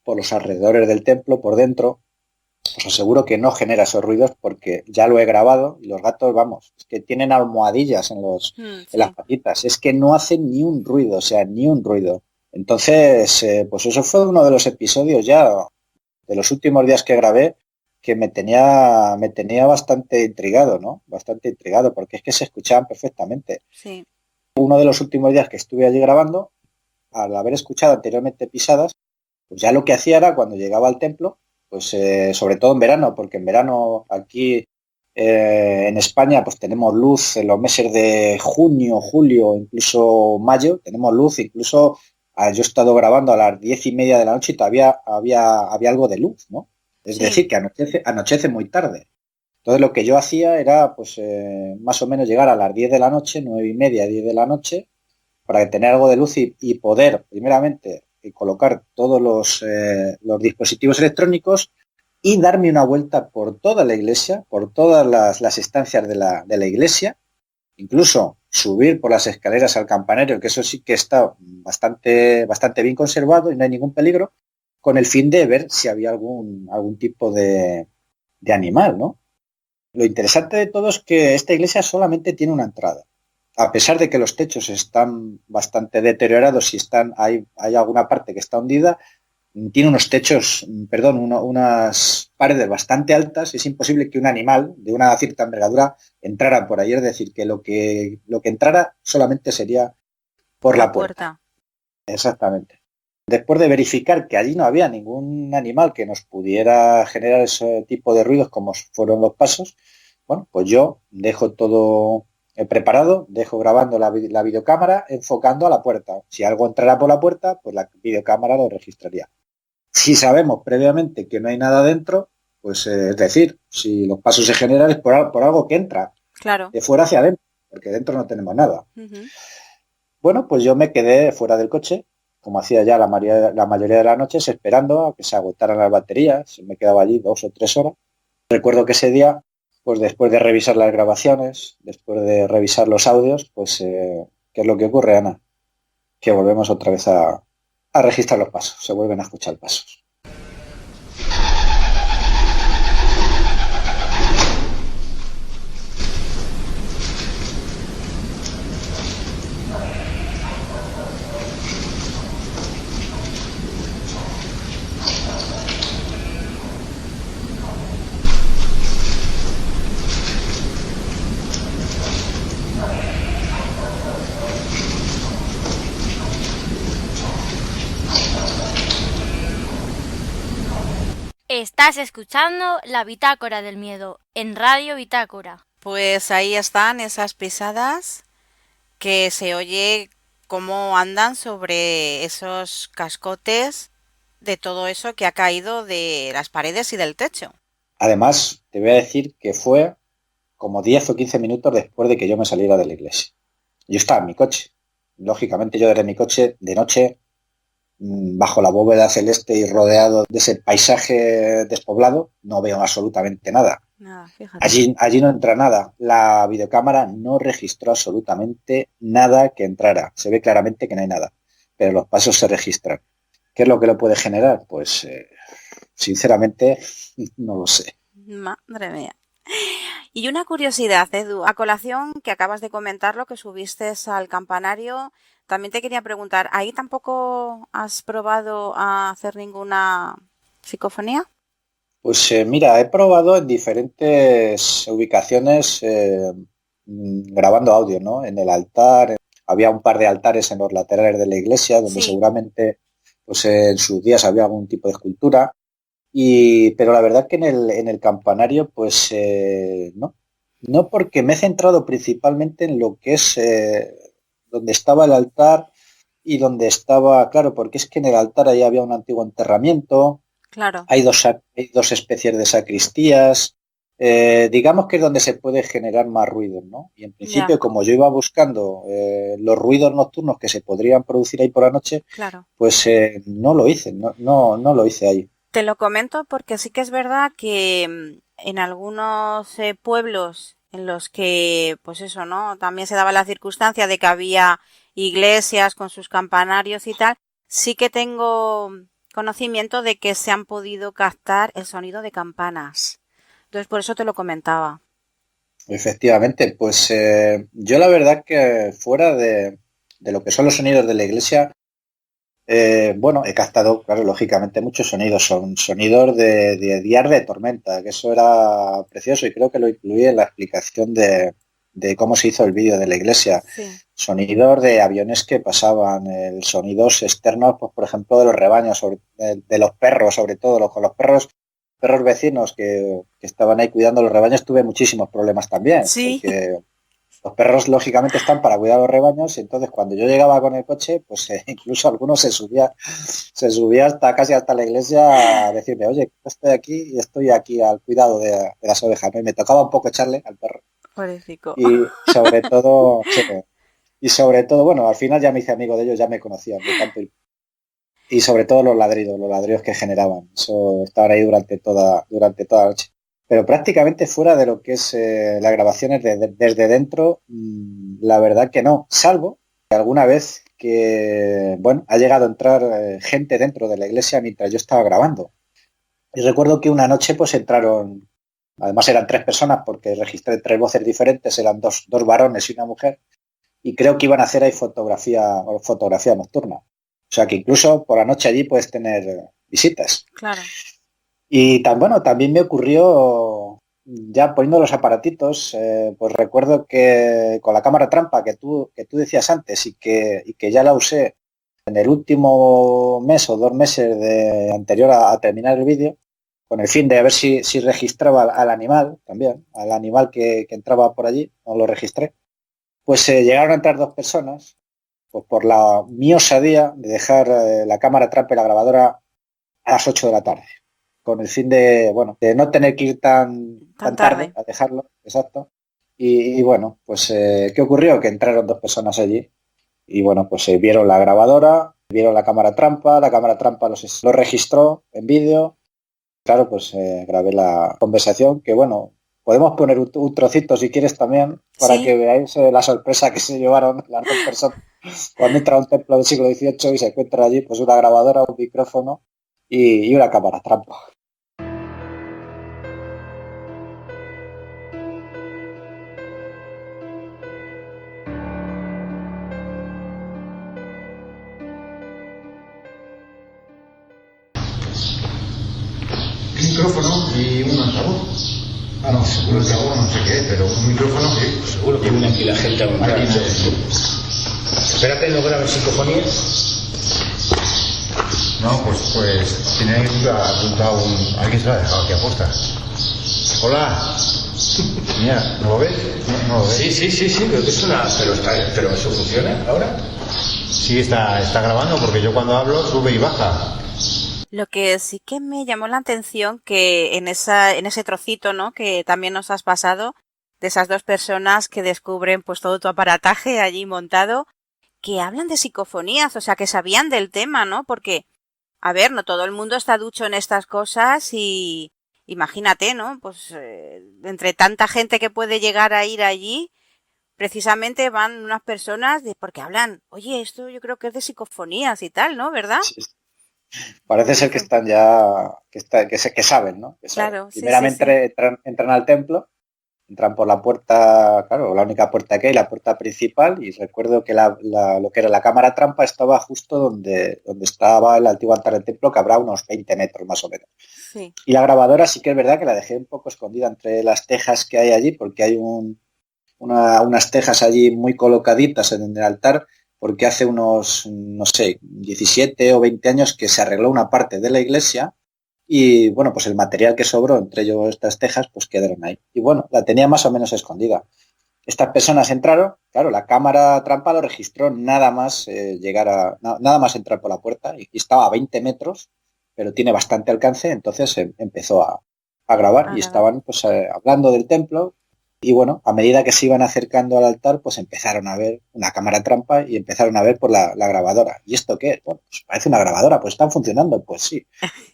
por los alrededores del templo, por dentro, os aseguro que no genera esos ruidos porque ya lo he grabado y los gatos, vamos, es que tienen almohadillas en las Sí. patitas, es que no hacen ni un ruido, o sea, ni un ruido. Entonces, pues eso fue uno de los episodios ya de los últimos días que grabé que me tenía bastante intrigado, ¿no? Bastante intrigado porque es que se escuchaban perfectamente. Sí. Uno de los últimos días que estuve allí grabando, al haber escuchado anteriormente pisadas, pues ya lo que hacía era cuando llegaba al templo, pues sobre todo en verano, porque en verano aquí en España pues tenemos luz en los meses de junio, julio, incluso mayo, tenemos luz, incluso yo he estado grabando a las 10:30 de la noche y todavía había algo de luz, ¿no? Es Sí. decir, que anochece muy tarde. Entonces lo que yo hacía era pues más o menos llegar a las 10 de la noche, 9:30, 10 de la noche, para tener algo de luz y poder, primeramente, colocar todos los dispositivos electrónicos y darme una vuelta por toda la iglesia, por todas las estancias de la iglesia, incluso subir por las escaleras al campanario, que eso sí que está bastante bien conservado y no hay ningún peligro, con el fin de ver si había algún tipo de animal, ¿no? Lo interesante de todo es que esta iglesia solamente tiene una entrada. A pesar de que los techos están bastante deteriorados y hay alguna parte que está hundida, tiene unos techos, perdón, unas paredes bastante altas. Es imposible que un animal de una cierta envergadura entrara por ahí. Es decir, que lo que entrara solamente sería por La la puerta. puerta. Exactamente. después de verificar que allí no había ningún animal que nos pudiera generar ese tipo de ruidos como fueron los pasos, bueno, pues yo dejo todo preparado, dejo grabando la videocámara enfocando a la puerta. Si algo entrara por la puerta, pues la videocámara lo registraría. Si sabemos previamente que no hay nada dentro, pues es decir, si los pasos se generan es por algo que entra, claro, de fuera hacia adentro, porque dentro no tenemos nada. uh-huh. Bueno, pues yo me quedé fuera del coche, como hacía ya la mayoría de las noches, esperando a que se agotaran las baterías. Me quedaba allí 2 o 3 horas. Recuerdo que ese día, pues después de revisar las grabaciones, después de revisar los audios, pues ¿qué es lo que ocurre, Ana? Que volvemos otra vez a registrar los pasos, se vuelven a escuchar pasos. Estás escuchando la Bitácora del Miedo en Radio Bitácora. Pues ahí están esas pisadas que se oye cómo andan sobre esos cascotes de todo eso que ha caído de las paredes y del techo. Además, te voy a decir que fue como 10 o 15 minutos después de que yo me saliera de la iglesia. Yo estaba en mi coche. Lógicamente yo desde mi coche de noche, bajo la bóveda celeste y rodeado de ese paisaje despoblado, no veo absolutamente nada. Fíjate. Allí no entra nada. La videocámara no registró absolutamente nada que entrara. Se ve claramente que no hay nada, pero los pasos se registran. ¿Qué es lo que lo puede generar? Pues sinceramente no lo sé. Madre mía. Y una curiosidad, Edu, a colación que acabas de comentar lo que subiste al campanario, también te quería preguntar, ¿ahí tampoco has probado a hacer ninguna psicofonía? Pues mira, he probado en diferentes ubicaciones grabando audio, ¿no? En el altar, había un par de altares en los laterales de la iglesia donde seguramente pues en sus días había algún tipo de escultura, pero la verdad que en el campanario pues no porque me he centrado principalmente en lo que es donde estaba el altar y donde estaba, claro, porque es que en el altar ahí había un antiguo enterramiento. Claro. Hay dos especies de sacristías. Digamos que es donde se puede generar más ruido, ¿no? Y en principio, como yo iba buscando los ruidos nocturnos que se podrían producir ahí por la noche, claro, pues no lo hice, no lo hice ahí. Te lo comento porque sí que es verdad que en algunos pueblos en los que, pues eso, ¿no? También se daba la circunstancia de que había iglesias con sus campanarios y tal, sí que tengo conocimiento de que se han podido captar el sonido de campanas. Entonces, por eso te lo comentaba. Efectivamente, pues yo la verdad que fuera de lo que son los sonidos de la iglesia, bueno, he captado, claro, lógicamente muchos sonidos, son sonidos de días de tormenta, que eso era precioso y creo que lo incluí en la explicación de cómo se hizo el vídeo de la iglesia. Sí. Sonidos de aviones que pasaban, sonidos externos, pues por ejemplo de los rebaños, de los perros, sobre todo, con los perros vecinos que estaban ahí cuidando los rebaños, tuve muchísimos problemas también. Sí. Porque los perros lógicamente están para cuidar los rebaños y entonces cuando yo llegaba con el coche, pues incluso algunos se subía casi hasta la iglesia a decirme, oye, estoy aquí y estoy aquí al cuidado de las ovejas, ¿no? Y me tocaba un poco echarle al perro. Pobrecito. Y sobre todo, bueno, al final ya me hice amigo de ellos, ya me conocían de tanto y sobre todo los ladridos que generaban. Eso estaban ahí durante toda la noche. Pero prácticamente fuera de lo que es las grabaciones desde dentro, la verdad que no, salvo que alguna vez que, bueno, ha llegado a entrar gente dentro de la iglesia mientras yo estaba grabando. Y recuerdo que una noche pues entraron, además eran 3 personas porque registré 3 voces diferentes, eran dos varones y una mujer, y creo que iban a hacer ahí fotografía nocturna. O sea que incluso por la noche allí puedes tener visitas. Claro. Y también me ocurrió, ya poniendo los aparatitos, pues recuerdo que con la cámara trampa que tú decías antes y que ya la usé en el último mes o 2 meses anterior a terminar el vídeo, con el fin de ver si registraba al animal también, al animal que entraba por allí, no lo registré, pues llegaron a entrar 2 personas, pues por mi osadía de dejar la cámara trampa y la grabadora a las 8 de la tarde, con el fin de no tener que ir tan tarde a dejarlo, exacto. Y bueno, pues ¿qué ocurrió? Que entraron 2 personas allí y bueno, pues vieron la grabadora, vieron la cámara trampa lo registró en vídeo. Claro, pues grabé la conversación, que bueno, podemos poner un trocito si quieres también, para que veáis la sorpresa que se llevaron las 2 personas cuando entra a un templo del siglo XVIII y se encuentra allí pues una grabadora, un micrófono y una cámara trampa. Un micrófono y un altavoz. Ah, no, seguro el altavoz no sé qué, pero un micrófono sí. Seguro que viene aquí la gente a montar. Espérate, no grabes psicofonías. No, pues tiene apuntado alguien se lo ha dejado aquí a posta. Hola. Mira, ¿no lo ves? No lo ves. Sí, pero que suena, pero eso funciona ahora. Sí, está grabando porque yo cuando hablo sube y baja. Lo que sí que me llamó la atención que en ese trocito, ¿no?, que también nos has pasado, de esas 2 personas que descubren pues todo tu aparataje allí montado, que hablan de psicofonías, o sea, que sabían del tema, ¿no? Porque, a ver, no todo el mundo está ducho en estas cosas y imagínate, ¿no? Pues entre tanta gente que puede llegar a ir allí, precisamente van unas personas porque hablan, oye, esto yo creo que es de psicofonías y tal, ¿no? ¿Verdad? Sí. Parece ser que están ya, que saben, ¿no? Que saben. Claro, primeramente entran al templo, entran por la puerta, claro, la única puerta que hay, la puerta principal, y recuerdo que lo que era la cámara trampa estaba justo donde estaba el antiguo altar del templo, que habrá unos 20 metros más o menos. Sí. Y la grabadora sí que es verdad que la dejé un poco escondida entre las tejas que hay allí, porque hay unas tejas allí muy colocaditas en el altar, porque hace unos, no sé, 17 o 20 años que se arregló una parte de la iglesia y, bueno, pues el material que sobró, entre ellos estas tejas, pues quedaron ahí. Y, bueno, la tenía más o menos escondida. Estas personas entraron, claro, la cámara trampa lo registró nada más nada más entrar por la puerta y estaba a 20 metros, pero tiene bastante alcance, entonces empezó a grabar y estaban pues hablando del templo. Y bueno, a medida que se iban acercando al altar, pues empezaron a ver una cámara trampa y empezaron a ver por la grabadora. ¿Y esto qué es? Bueno, pues parece una grabadora, pues están funcionando, pues sí.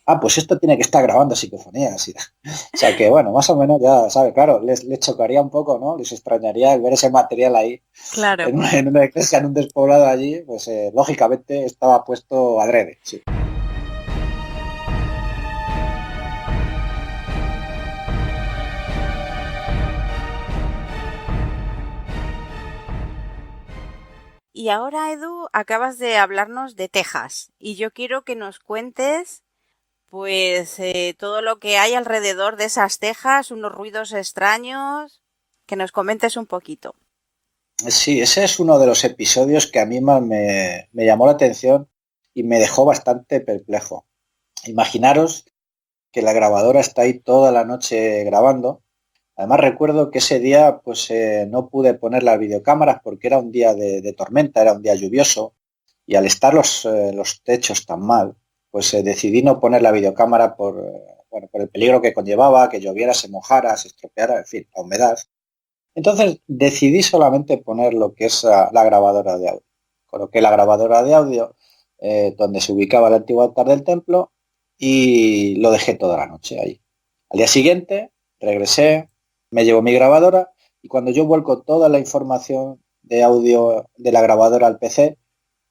Ah, pues esto tiene que estar grabando psicofonías. O sea que bueno, más o menos ya sabe, claro, les chocaría un poco, ¿no? Les extrañaría el ver ese material ahí. Claro. En una iglesia, en un despoblado allí, pues lógicamente estaba puesto adrede, sí. Y ahora, Edu, acabas de hablarnos de Texas y yo quiero que nos cuentes pues todo lo que hay alrededor de esas tejas, unos ruidos extraños, que nos comentes un poquito. Sí, ese es uno de los episodios que a mí más me llamó la atención y me dejó bastante perplejo. Imaginaros que la grabadora está ahí toda la noche grabando. Además recuerdo que ese día pues no pude poner las videocámaras porque era un día de tormenta, era un día lluvioso y al estar los techos tan mal, pues decidí no poner la videocámara por el peligro que conllevaba, que lloviera, se mojara, se estropeara, en fin, la humedad. Entonces decidí solamente poner lo que es la grabadora de audio. Coloqué la grabadora de audio donde se ubicaba el antiguo altar del templo y lo dejé toda la noche ahí. Al día siguiente regresé, me llevo mi grabadora y cuando yo vuelco toda la información de audio de la grabadora al PC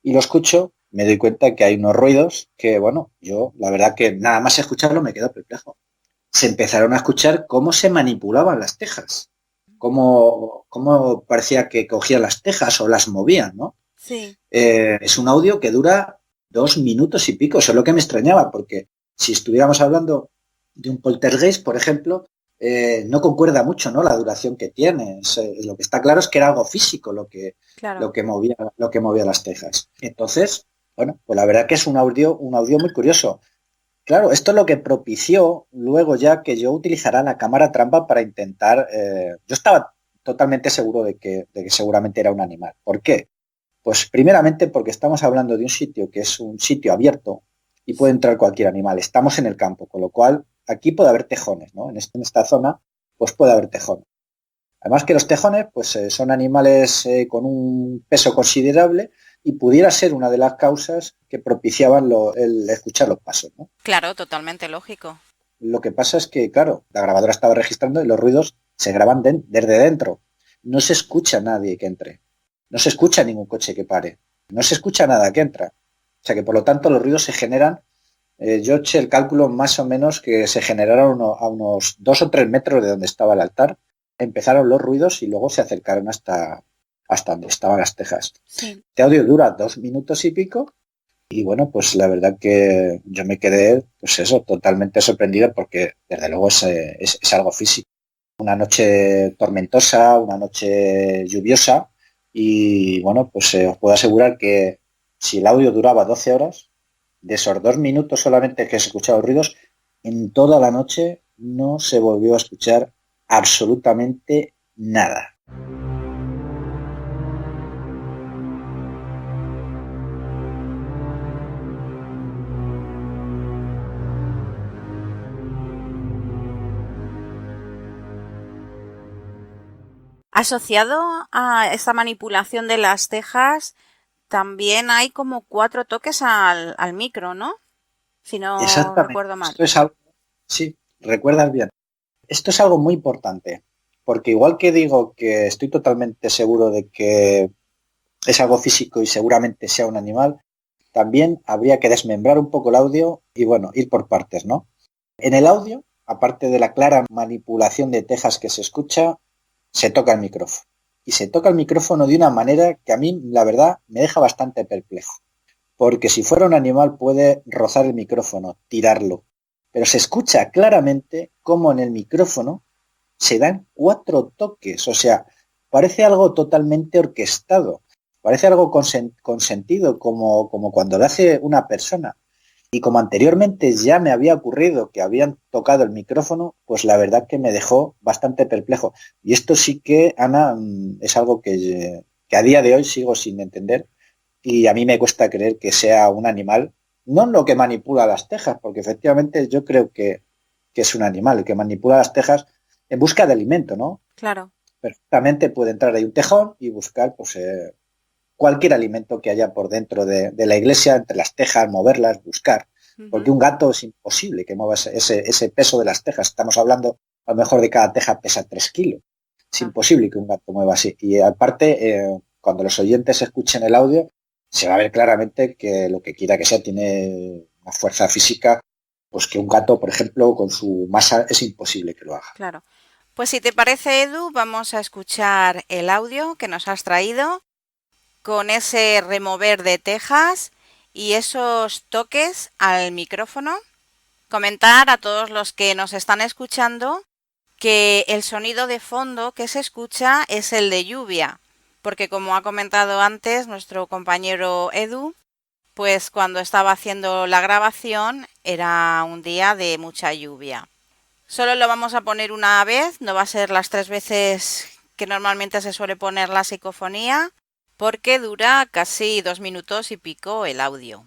y lo escucho, me doy cuenta que hay unos ruidos que, bueno, yo la verdad que nada más escucharlo me quedo perplejo. Se empezaron a escuchar cómo se manipulaban las tejas, cómo parecía que cogían las tejas o las movían, ¿no? Sí. Es un audio que dura 2 minutos y pico, eso es lo que me extrañaba, porque si estuviéramos hablando de un poltergeist, por ejemplo, no concuerda mucho, ¿no? La duración que tiene. Lo que está claro es que era algo físico lo que movía las tejas. Entonces, Bueno, pues la verdad que es un audio muy curioso. Claro, esto es lo que propició luego ya que yo utilizara la cámara trampa para intentar... yo estaba totalmente seguro de que seguramente era un animal. ¿Por qué? Pues primeramente porque estamos hablando de un sitio que es un sitio abierto y puede entrar cualquier animal. Estamos en el campo, con lo cual aquí puede haber tejones, ¿no? En esta zona pues puede haber tejones. Además que los tejones pues son animales con un peso considerable y pudiera ser una de las causas que propiciaban el escuchar los pasos, ¿no? Claro, totalmente lógico. Lo que pasa es que, claro, la grabadora estaba registrando y los ruidos se graban desde dentro. No se escucha a nadie que entre. No se escucha ningún coche que pare. No se escucha nada que entra. O sea que, por lo tanto, los ruidos se generan. Yo eché el cálculo más o menos que se generaron a unos 2 o 3 metros de donde estaba el altar. Empezaron los ruidos y luego se acercaron hasta donde estaban las tejas. Sí. Este audio dura 2 minutos y pico. Y bueno, pues la verdad que yo me quedé, pues eso, totalmente sorprendido porque desde luego es algo físico. Una noche tormentosa, una noche lluviosa y bueno, pues os puedo asegurar que si el audio duraba 12 horas, de esos 2 minutos solamente que se escuchaban ruidos, en toda la noche no se volvió a escuchar absolutamente nada. Asociado a esta manipulación de las tejas, también hay como 4 toques al micro, ¿no? Si no recuerdo mal. Esto es algo, sí, recuerdas bien. Esto es algo muy importante, porque igual que digo que estoy totalmente seguro de que es algo físico y seguramente sea un animal, también habría que desmembrar un poco el audio y, bueno, ir por partes, ¿no? En el audio, aparte de la clara manipulación de tejas que se escucha, se toca el micrófono. Y se toca el micrófono de una manera que a mí, la verdad, me deja bastante perplejo. Porque si fuera un animal puede rozar el micrófono, tirarlo. Pero se escucha claramente cómo en el micrófono se dan 4 toques. O sea, parece algo totalmente orquestado. Parece algo consentido, como cuando lo hace una persona. Y como anteriormente ya me había ocurrido que habían tocado el micrófono, pues la verdad que me dejó bastante perplejo. Y esto sí que, Ana, es algo que a día de hoy sigo sin entender y a mí me cuesta creer que sea un animal, no lo que manipula las tejas, porque efectivamente yo creo que es un animal el que manipula las tejas en busca de alimento, ¿no? Claro. Perfectamente puede entrar ahí un tejón y buscar pues cualquier alimento que haya por dentro de la iglesia, entre las tejas, moverlas, buscar. Porque un gato es imposible que mueva ese peso de las tejas. Estamos hablando, a lo mejor de cada teja pesa 3 kilos. Es imposible que un gato mueva así. Y aparte, cuando los oyentes escuchen el audio, se va a ver claramente que lo que quiera que sea tiene una fuerza física, pues que un gato, por ejemplo, con su masa es imposible que lo haga. Claro. Pues si te parece, Edu, vamos a escuchar el audio que nos has traído con ese remover de tejas y esos toques al micrófono. Comentar a todos los que nos están escuchando que el sonido de fondo que se escucha es el de lluvia, porque como ha comentado antes nuestro compañero Edu, pues cuando estaba haciendo la grabación era un día de mucha lluvia. Solo lo vamos a poner una vez, no va a ser las 3 veces que normalmente se suele poner la psicofonía, porque dura casi 2 minutos y pico el audio.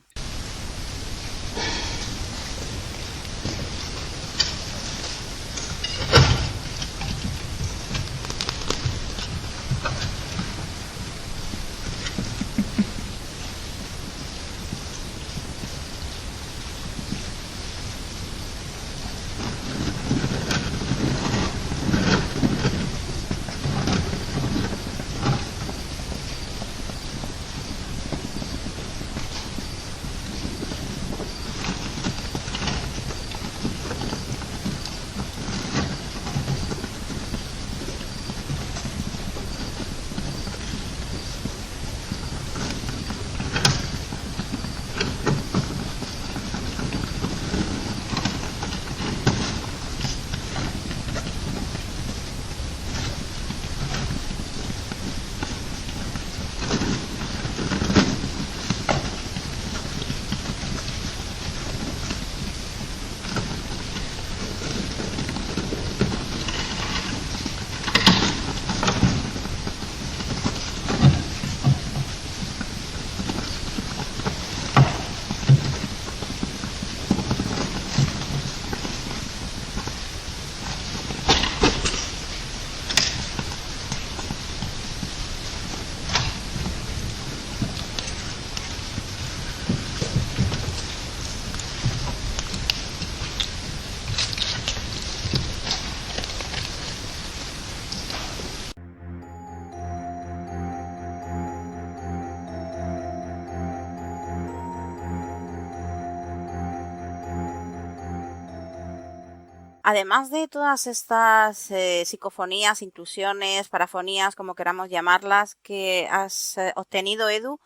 Además de todas estas psicofonías, inclusiones, parafonías, como queramos llamarlas, que has obtenido, Edu,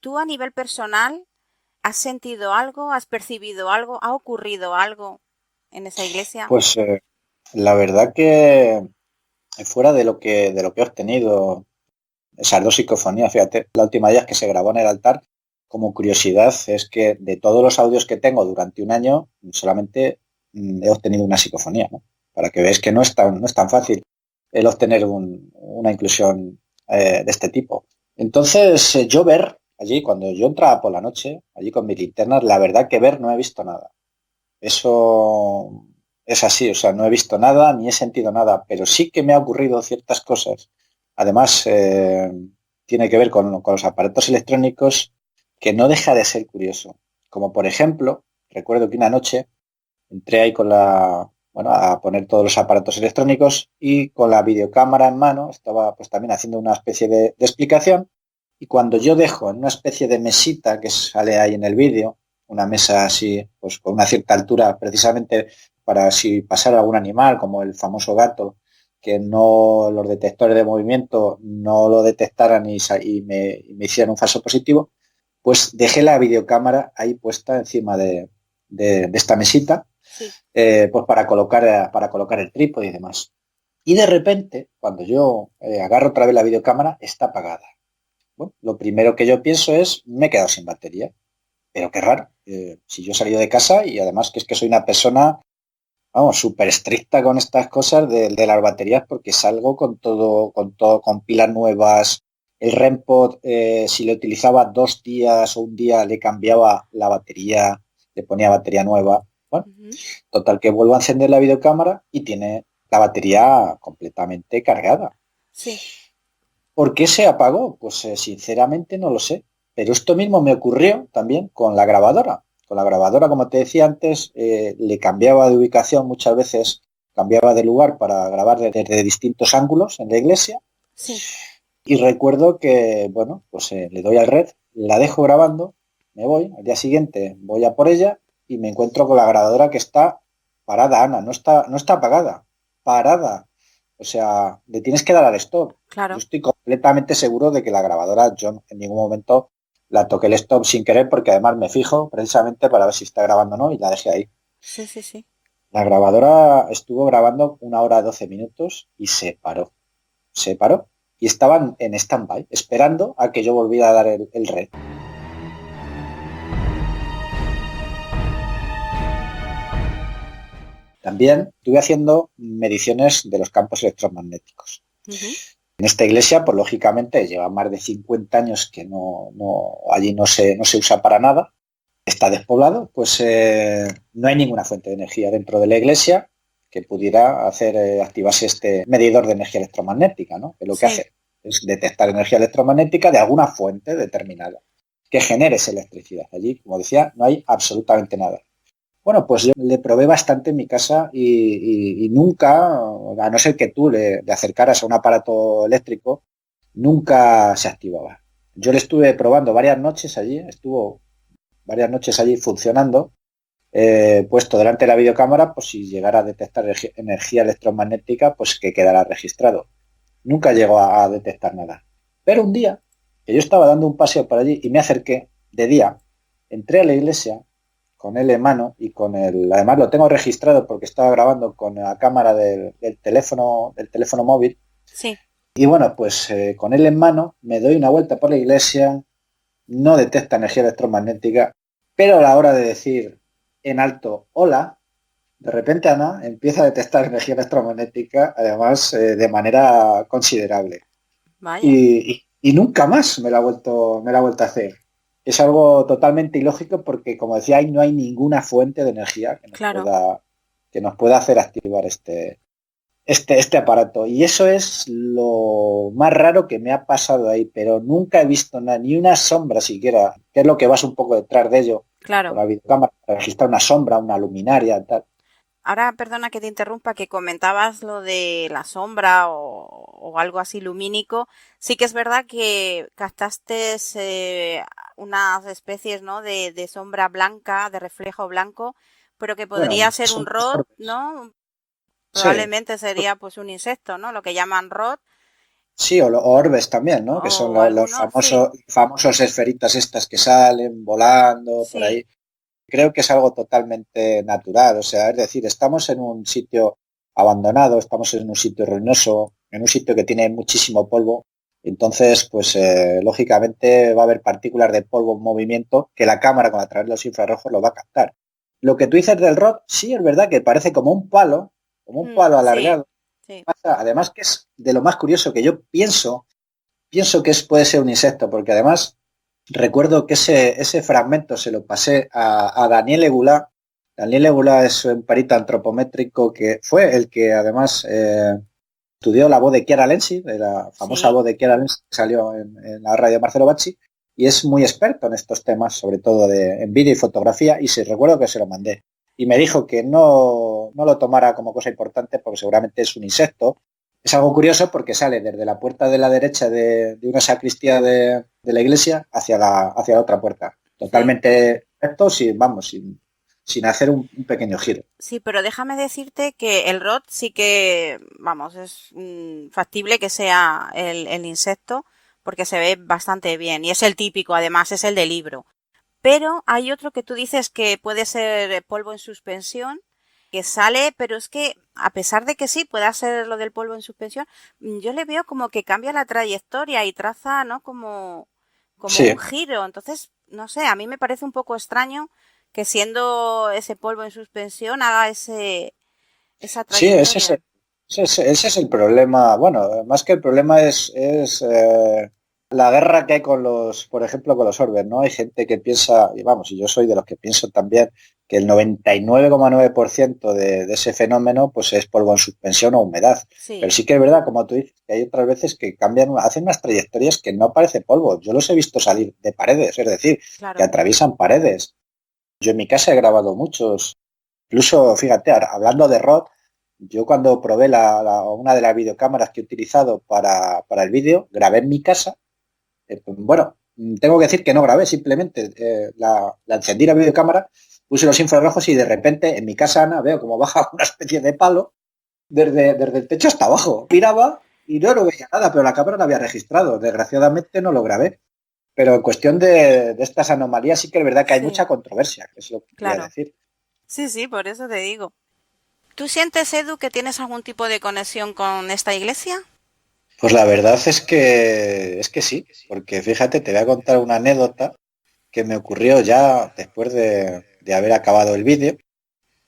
¿tú a nivel personal has sentido algo, has percibido algo, ha ocurrido algo en esa iglesia? Pues la verdad que fuera de lo que he obtenido, esas dos psicofonías, fíjate, la última de ellas que se grabó en el altar, como curiosidad, es que de todos los audios que tengo durante un año, solamente he obtenido una psicofonía, ¿no? Para que veáis que no es tan fácil el obtener una inclusión de este tipo. Entonces, yo ver allí, cuando yo entraba por la noche, allí con mi linterna, la verdad que ver no he visto nada. Eso es así, o sea, no he visto nada ni he sentido nada, pero sí que me ha ocurrido ciertas cosas. Además, tiene que ver con los aparatos electrónicos que no deja de ser curioso. Como por ejemplo, recuerdo que una noche entré ahí bueno, a poner todos los aparatos electrónicos y con la videocámara en mano estaba pues también haciendo una especie de explicación y cuando yo dejo en una especie de mesita que sale ahí en el vídeo, una mesa así, pues con una cierta altura, precisamente para si pasara algún animal, como el famoso gato, que no los detectores de movimiento no lo detectaran y me hicieran un falso positivo, pues dejé la videocámara ahí puesta encima de esta mesita, Sí. pues para colocar el trípode y demás. Y de repente, cuando yo agarro otra vez la videocámara, está apagada. Bueno, lo primero que yo pienso es, me he quedado sin batería. Pero qué raro, si yo he salido de casa y además que es que soy una persona, vamos, súper estricta con estas cosas de las baterías porque salgo con todo, con pilas nuevas. El REMPOD, si le utilizaba 2 días o un día, le cambiaba la batería, le ponía batería nueva. Bueno, Ujú. total que vuelvo a encender la videocámara y tiene la batería completamente cargada. Sí. ¿Por qué se apagó? Pues sinceramente no lo sé. Pero esto mismo me ocurrió también con la grabadora. Con la grabadora, como te decía antes, le cambiaba de ubicación muchas veces, cambiaba de lugar para grabar desde distintos ángulos en la iglesia. Sí. Y recuerdo que, bueno, pues le doy al red, la dejo grabando, me voy, al día siguiente voy a por ella y me encuentro con la grabadora que está parada, Ana, no está apagada, parada. O sea, le tienes que dar al stop. Yo Claro. estoy completamente seguro de que la grabadora, yo en ningún momento la toqué el stop sin querer porque además me fijo precisamente para ver si está grabando o no y la dejé ahí. Sí, sí, sí. La grabadora estuvo grabando 1 hora 12 minutos y se paró. Se paró y estaban en stand-by, esperando a que yo volviera a dar el red. También estuve haciendo mediciones de los campos electromagnéticos. Ujú. En esta iglesia, pues lógicamente, lleva más de 50 años que allí no se usa para nada. Está despoblado, pues no hay ninguna fuente de energía dentro de la iglesia que pudiera hacer activarse este medidor de energía electromagnética, ¿no? Que lo que Sí. hace es detectar energía electromagnética de alguna fuente determinada que genere esa electricidad. Allí, como decía, no hay absolutamente nada. Bueno, pues yo le probé bastante en mi casa y nunca, a no ser que tú le acercaras a un aparato eléctrico, nunca se activaba. Yo le estuve probando varias noches allí, estuvo varias noches allí funcionando, puesto delante de la videocámara, pues si llegara a detectar energía electromagnética, pues que quedara registrado. Nunca llegó a detectar nada. Pero un día, que yo estaba dando un paseo por allí y me acerqué de día, entré a la iglesia con él en mano y además lo tengo registrado porque estaba grabando con la cámara del teléfono móvil. Sí. Y bueno, pues con él en mano me doy una vuelta por la iglesia, no detecta energía electromagnética, pero a la hora de decir en alto hola, de repente Ana empieza a detectar energía electromagnética, además de manera considerable. Vaya. Y nunca más me la ha vuelto a hacer. Es algo totalmente ilógico porque, como decía, ahí no hay ninguna fuente de energía que nos Claro. pueda, que nos pueda hacer activar este aparato. Y eso es lo más raro que me ha pasado ahí, pero nunca he visto nada, ni una sombra siquiera, que es lo que vas un poco detrás de ello, con Claro. la videocámara, para registrar una sombra, una luminaria, tal. Ahora, perdona que te interrumpa, que comentabas lo de la sombra o algo así lumínico. Sí que es verdad que captaste unas especies, ¿no? de sombra blanca, de reflejo blanco, pero que Bueno, podría ser un son rod, orbes. ¿no? probablemente sería pues un insecto, ¿no? Lo que llaman rot. Sí, o orbes también, ¿no? Que son los famosos esferitas estas que salen volando por ahí. Creo que es algo totalmente natural, o sea, es decir, estamos en un sitio abandonado, estamos en un sitio ruinoso, en un sitio que tiene muchísimo polvo, entonces, pues lógicamente va a haber partículas de polvo en movimiento que la cámara, a través de los infrarrojos, lo va a captar. Lo que tú dices del rod, sí es verdad que parece como un palo alargado. Sí. Además que es de lo más curioso que yo pienso que puede ser un insecto, porque además recuerdo que ese fragmento se lo pasé a Daniel Egulá. Daniel Egulá es un perito antropométrico que fue el que además estudió la voz de Chiara Lenzi, de la famosa voz de Chiara Lenzi que salió en la radio de Marcelo Bacci, y es muy experto en estos temas, sobre todo en vídeo y fotografía, y recuerdo que se lo mandé. Y me dijo que no lo tomara como cosa importante porque seguramente es un insecto. Es algo curioso porque sale desde la puerta de la derecha de una sacristía de la iglesia hacia la otra puerta. Totalmente recto, sin hacer un pequeño giro. Sí, pero déjame decirte que el rod sí que, es factible que sea el insecto porque se ve bastante bien y es el típico, además es el de libro. Pero hay otro que tú dices que puede ser polvo en suspensión, que sale, pero es que a pesar de que sí pueda ser lo del polvo en suspensión, yo le veo como que cambia la trayectoria y traza, ¿no? Como un giro. Entonces, no sé, a mí me parece un poco extraño que siendo ese polvo en suspensión haga esa trayectoria. Sí, ese es el problema. Bueno, más que el problema es la guerra que hay por ejemplo, con los orbes, ¿no? Hay gente que piensa, y yo soy de los que pienso también, que el 99,9% de ese fenómeno pues es polvo en suspensión o humedad. Sí. Pero sí que es verdad, como tú dices, que hay otras veces que hacen unas trayectorias que no parece polvo. Yo los he visto salir de paredes, es decir, que atraviesan paredes. Yo en mi casa he grabado muchos. Incluso, fíjate, hablando de ROD, yo cuando probé una de las videocámaras que he utilizado para el vídeo, grabé en mi casa. Tengo que decir que no grabé, simplemente la encendí la videocámara, puse los infrarrojos y de repente en mi casa, Ana, veo como baja una especie de palo desde el techo hasta abajo. Miraba y no veía nada, pero la cámara lo había registrado. Desgraciadamente no lo grabé. Pero en cuestión de estas anomalías sí que es verdad que hay mucha controversia, que es lo que quería decir. Sí, por eso te digo. ¿Tú sientes, Edu, que tienes algún tipo de conexión con esta iglesia? Pues la verdad es que sí, porque fíjate, te voy a contar una anécdota que me ocurrió ya después de haber acabado el vídeo,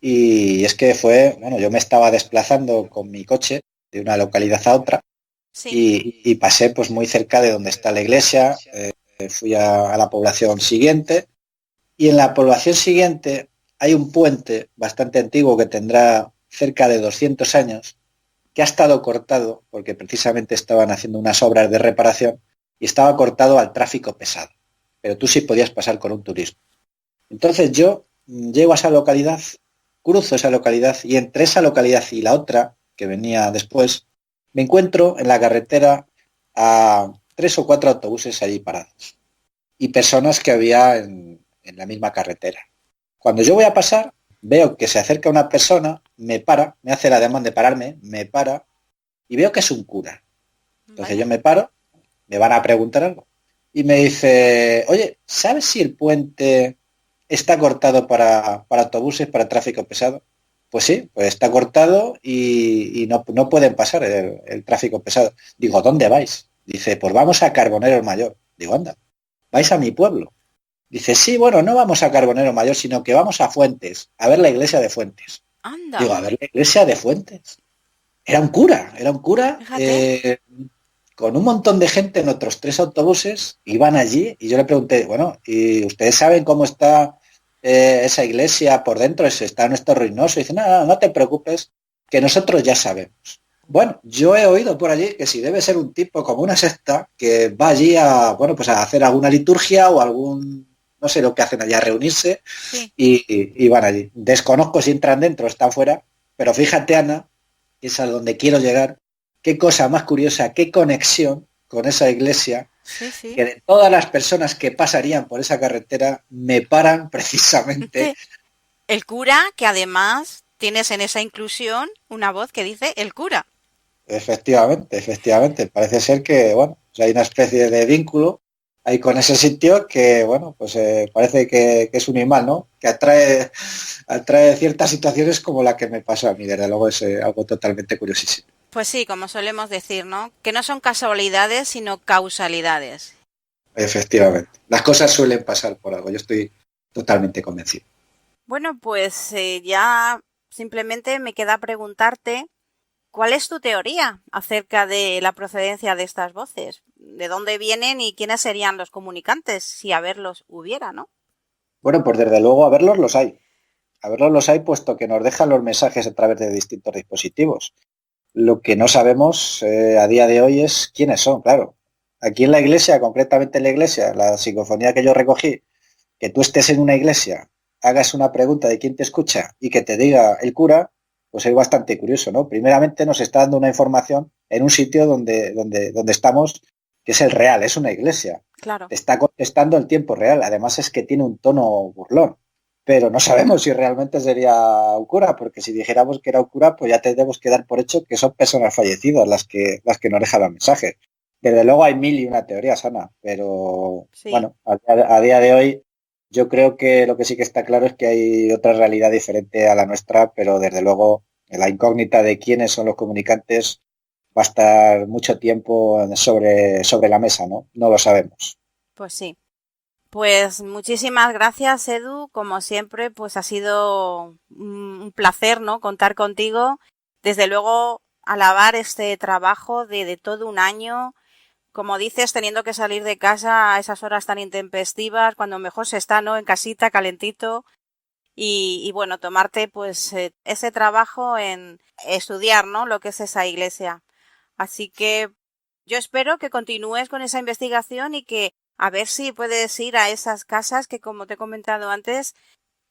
y es que yo me estaba desplazando con mi coche de una localidad a otra y pasé pues muy cerca de donde está la iglesia, fui a la población siguiente, y en la población siguiente hay un puente bastante antiguo que tendrá cerca de 200 años, que ha estado cortado porque precisamente estaban haciendo unas obras de reparación y estaba cortado al tráfico pesado, pero tú sí podías pasar con un turismo. Entonces yo llego a esa localidad, cruzo esa localidad y entre esa localidad y la otra, que venía después, me encuentro en la carretera a 3 o 4 autobuses allí parados y personas que había en la misma carretera. Cuando yo voy a pasar, veo que se acerca una persona, me para, me hace el ademán de pararme, me para y veo que es un cura. Entonces yo me paro, me van a preguntar algo y me dice, oye, ¿sabes si el puente está cortado para autobuses, para tráfico pesado? Pues sí, pues está cortado y no pueden pasar el tráfico pesado. Digo, ¿dónde vais? Dice, pues vamos a Carbonero Mayor. Digo, anda, vais a mi pueblo. Dice, sí, bueno, no vamos a Carbonero Mayor, sino que vamos a Fuentes, a ver la iglesia de Fuentes. Anda. Digo, a ver la iglesia de Fuentes. Era un cura con un montón de gente en otros 3 autobuses, iban allí y yo le pregunté, bueno, ¿y ustedes saben cómo está esa iglesia por dentro? ¿Está en esto ruinoso? Y dice, no te preocupes, que nosotros ya sabemos. Bueno, yo he oído por allí que si debe ser un tipo como una secta que va allí a hacer alguna liturgia o no sé lo que hacen allá, reunirse y van allí. Desconozco si entran dentro o están fuera, pero fíjate, Ana, que es a donde quiero llegar, qué cosa más curiosa, qué conexión con esa iglesia, que de todas las personas que pasarían por esa carretera, me paran precisamente. El cura, que además tienes en esa inclusión una voz que dice el cura. Efectivamente. Parece ser que, bueno, pues hay una especie de vínculo ahí con ese sitio que, bueno, pues parece que es un imán, ¿no? Que atrae ciertas situaciones como la que me pasó a mí. Desde luego es algo totalmente curiosísimo. Pues sí, como solemos decir, ¿no? Que no son casualidades, sino causalidades. Efectivamente. Las cosas suelen pasar por algo. Yo estoy totalmente convencido. Bueno, pues ya simplemente me queda preguntarte, ¿cuál es tu teoría acerca de la procedencia de estas voces? ¿De dónde vienen y quiénes serían los comunicantes, si haberlos hubiera, ¿no? Bueno, pues desde luego a verlos los hay. A verlos los hay puesto que nos dejan los mensajes a través de distintos dispositivos. Lo que no sabemos a día de hoy es quiénes son, claro. Aquí en la iglesia, concretamente en la iglesia, la psicofonía que yo recogí, que tú estés en una iglesia, hagas una pregunta de quién te escucha y que te diga el cura, pues es bastante curioso, ¿no? Primeramente nos está dando una información en un sitio donde estamos, que es el real, es una iglesia. Claro. Te está contestando el tiempo real. Además es que tiene un tono burlón. Pero no sabemos si realmente sería un cura, porque si dijéramos que era un cura, pues ya tendremos que dar por hecho que son personas fallecidas las que nos dejan los mensajes. Desde luego hay mil y una teorías, Ana, pero sí. Bueno, a día de hoy yo creo que lo que sí que está claro es que hay otra realidad diferente a la nuestra, pero desde luego la incógnita de quiénes son los comunicantes va a estar mucho tiempo sobre la mesa, ¿no? No lo sabemos. Pues sí. Pues muchísimas gracias, Edu. Como siempre, pues ha sido un placer, ¿no? Contar contigo. Desde luego, alabar este trabajo de todo un año. Como dices, teniendo que salir de casa a esas horas tan intempestivas, cuando mejor se está, ¿no? En casita, calentito. Y bueno, tomarte pues ese trabajo en estudiar, ¿no? Lo que es esa iglesia. Así que yo espero que continúes con esa investigación y que a ver si puedes ir a esas casas que, como te he comentado antes,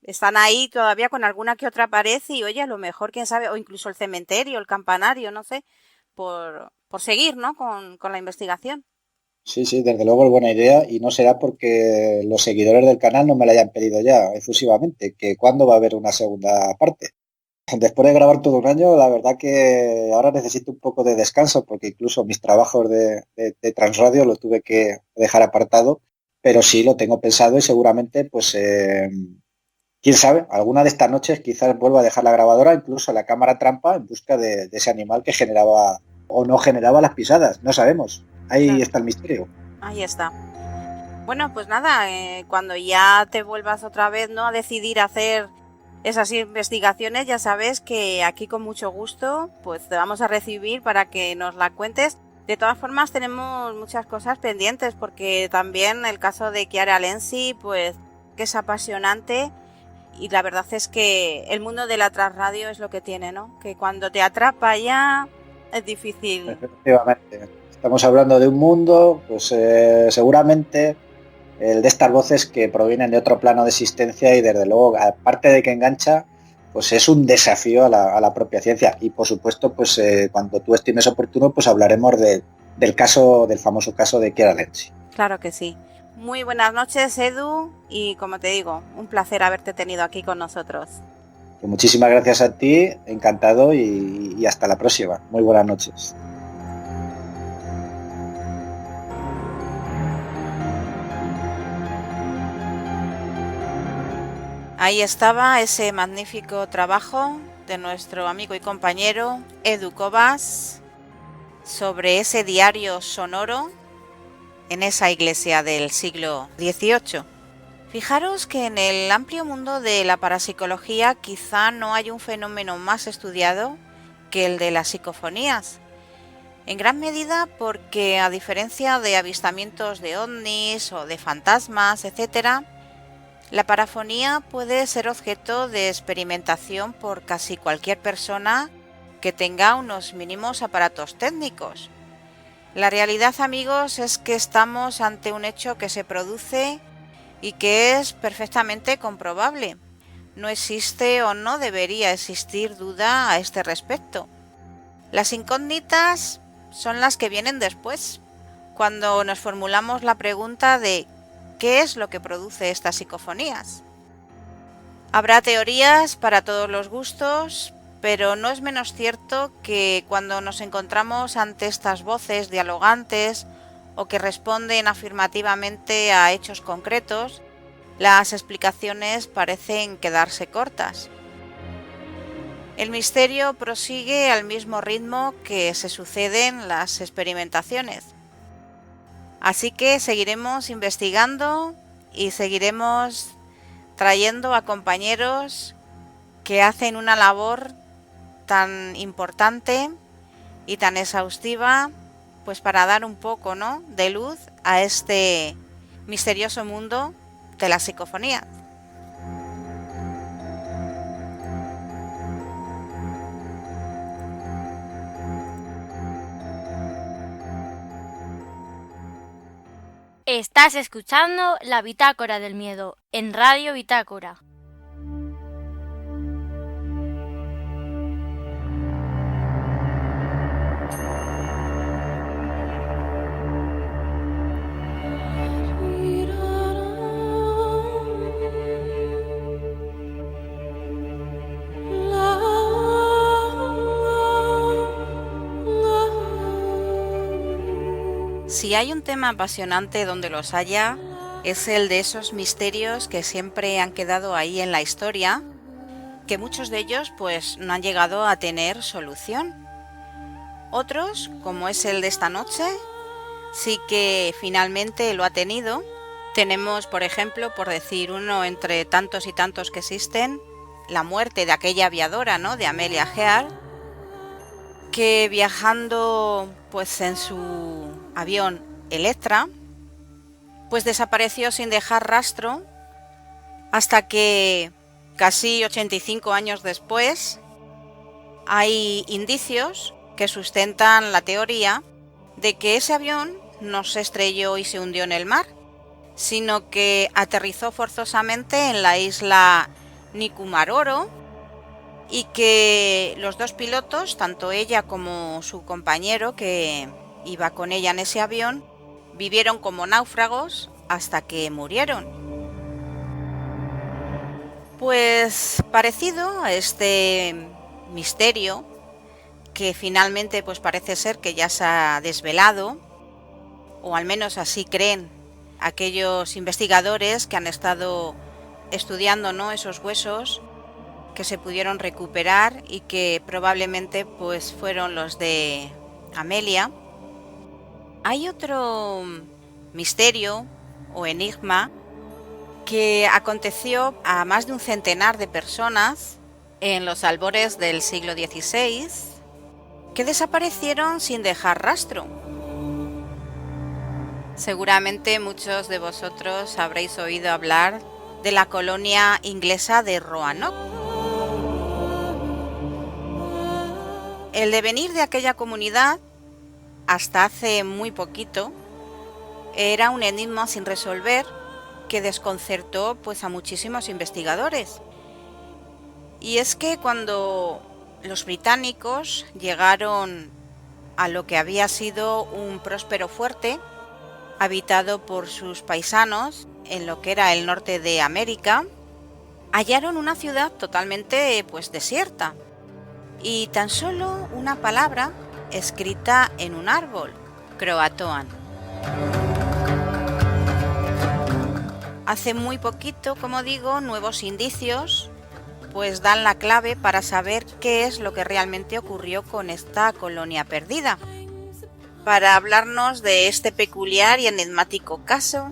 están ahí todavía con alguna que otra pared y, oye, a lo mejor, quién sabe, o incluso el cementerio, el campanario, no sé, por seguir, ¿no? Con la investigación. Sí, desde luego es buena idea y no será porque los seguidores del canal no me la hayan pedido ya efusivamente, que cuándo va a haber una segunda parte. Después de grabar todo un año, la verdad que ahora necesito un poco de descanso porque incluso mis trabajos de Transradio lo tuve que dejar apartado, pero sí lo tengo pensado y seguramente, pues, quién sabe, alguna de estas noches quizás vuelva a dejar la grabadora, incluso la cámara trampa, en busca de ese animal que generaba o no generaba las pisadas, no sabemos. Ahí claro. Está el misterio. Ahí está. Bueno, pues nada, cuando ya te vuelvas otra vez, ¿no? A decidir hacer esas investigaciones, ya sabes que aquí con mucho gusto pues te vamos a recibir para que nos la cuentes. De todas formas tenemos muchas cosas pendientes porque también el caso de Chiara Lenzi pues que es apasionante y la verdad es que el mundo de la transradio es lo que tiene, ¿no? Que cuando te atrapa ya es difícil. Efectivamente. Estamos hablando de un mundo pues seguramente el de estas voces que provienen de otro plano de existencia y desde luego, aparte de que engancha, pues es un desafío a la propia ciencia. Y por supuesto, pues cuando tú estimes oportuno, pues hablaremos del famoso caso de Chiara Lenzi. Claro que sí. Muy buenas noches, Edu, y como te digo, un placer haberte tenido aquí con nosotros. Pues muchísimas gracias a ti, encantado y hasta la próxima. Muy buenas noches. Ahí estaba ese magnífico trabajo de nuestro amigo y compañero Edu Cobas sobre ese diario sonoro en esa iglesia del siglo XVIII. Fijaros que en el amplio mundo de la parapsicología quizá no hay un fenómeno más estudiado que el de las psicofonías. En gran medida porque, a diferencia de avistamientos de ovnis o de fantasmas, etc., la parafonía puede ser objeto de experimentación por casi cualquier persona que tenga unos mínimos aparatos técnicos. La realidad, amigos, es que estamos ante un hecho que se produce y que es perfectamente comprobable. No existe o no debería existir duda a este respecto. Las incógnitas son las que vienen después, cuando nos formulamos la pregunta de ¿qué es lo que produce estas psicofonías? Habrá teorías para todos los gustos, pero no es menos cierto que cuando nos encontramos ante estas voces dialogantes o que responden afirmativamente a hechos concretos, las explicaciones parecen quedarse cortas. El misterio prosigue al mismo ritmo que se suceden las experimentaciones. Así que seguiremos investigando y seguiremos trayendo a compañeros que hacen una labor tan importante y tan exhaustiva, pues para dar un poco, ¿no?, de luz a este misterioso mundo de la psicofonía. Estás escuchando la Bitácora del Miedo en Radio Bitácora. Si hay un tema apasionante donde los haya, es el de esos misterios que siempre han quedado ahí en la historia, que muchos de ellos pues no han llegado a tener solución. Otros, como es el de esta noche, sí que finalmente lo ha tenido. Tenemos, por ejemplo, por decir uno entre tantos y tantos que existen, la muerte de aquella aviadora, ¿no?, de Amelia Earhart, que viajando pues en su avión Electra, pues desapareció sin dejar rastro hasta que casi 85 años después hay indicios que sustentan la teoría de que ese avión no se estrelló y se hundió en el mar, sino que aterrizó forzosamente en la isla Nikumaroro y que los dos pilotos, tanto ella como su compañero que iba con ella en ese avión, vivieron como náufragos hasta que murieron. Pues parecido a este misterio, que finalmente pues parece ser que ya se ha desvelado, o al menos así creen aquellos investigadores que han estado estudiando, ¿no?, esos huesos que se pudieron recuperar y que probablemente pues fueron los de Amelia. Hay otro misterio o enigma que aconteció a más de un centenar de personas en los albores del siglo XVI, que desaparecieron sin dejar rastro. Seguramente muchos de vosotros habréis oído hablar de la colonia inglesa de Roanoke. El devenir de aquella comunidad, hasta hace muy poquito, era un enigma sin resolver que desconcertó pues a muchísimos investigadores. Y es que cuando los británicos llegaron a lo que había sido un próspero fuerte, habitado por sus paisanos en lo que era el norte de América, hallaron una ciudad totalmente pues desierta y tan solo una palabra escrita en un árbol, Croatoan. Hace muy poquito, como digo, nuevos indicios pues dan la clave para saber qué es lo que realmente ocurrió con esta colonia perdida. Para hablarnos de este peculiar y enigmático caso,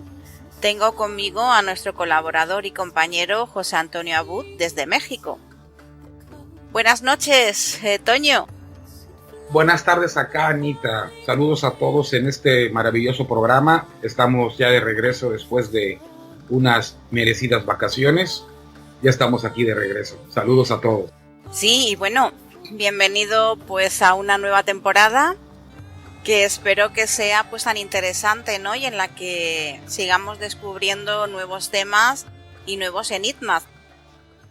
tengo conmigo a nuestro colaborador y compañero José Antonio Abud desde México. Buenas noches, Toño. Buenas tardes acá, Anita. Saludos a todos en este maravilloso programa. Estamos ya de regreso después de unas merecidas vacaciones. Ya estamos aquí de regreso. Saludos a todos. Sí, y bueno, bienvenido pues a una nueva temporada que espero que sea pues tan interesante, ¿no? Y en la que sigamos descubriendo nuevos temas y nuevos enigmas.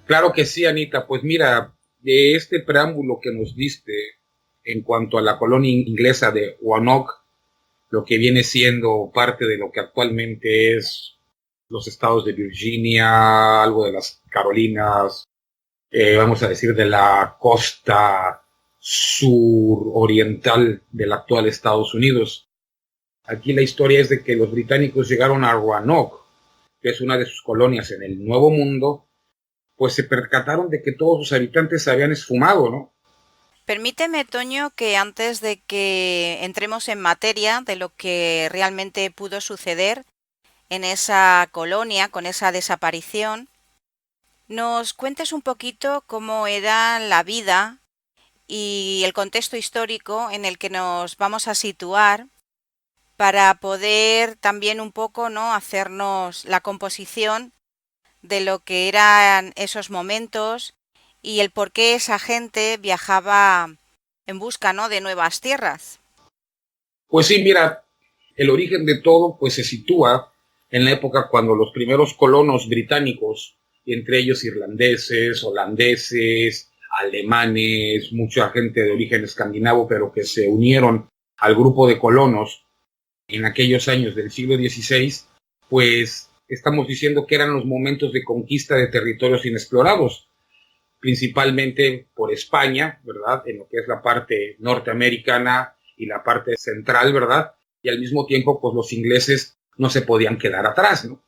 Claro que sí, Anita. Pues mira, de este preámbulo que nos diste en cuanto a la colonia inglesa de Roanoke, lo que viene siendo parte de lo que actualmente es los estados de Virginia, algo de las Carolinas, vamos a decir de la costa suroriental del actual Estados Unidos. Aquí la historia es de que los británicos llegaron a Roanoke, que es una de sus colonias en el Nuevo Mundo, pues se percataron de que todos sus habitantes se habían esfumado, ¿no? Permíteme, Toño, que antes de que entremos en materia de lo que realmente pudo suceder en esa colonia con esa desaparición, nos cuentes un poquito cómo era la vida y el contexto histórico en el que nos vamos a situar para poder también un poco, ¿no?, hacernos la composición de lo que eran esos momentos y el por qué esa gente viajaba en busca, ¿no?, de nuevas tierras. Pues sí, mira, el origen de todo pues se sitúa en la época cuando los primeros colonos británicos, entre ellos irlandeses, holandeses, alemanes, mucha gente de origen escandinavo, pero que se unieron al grupo de colonos en aquellos años del siglo XVI, pues estamos diciendo que eran los momentos de conquista de territorios inexplorados, principalmente por España, ¿verdad?, en lo que es la parte norteamericana y la parte central, ¿verdad?, y al mismo tiempo, pues los ingleses no se podían quedar atrás, ¿no?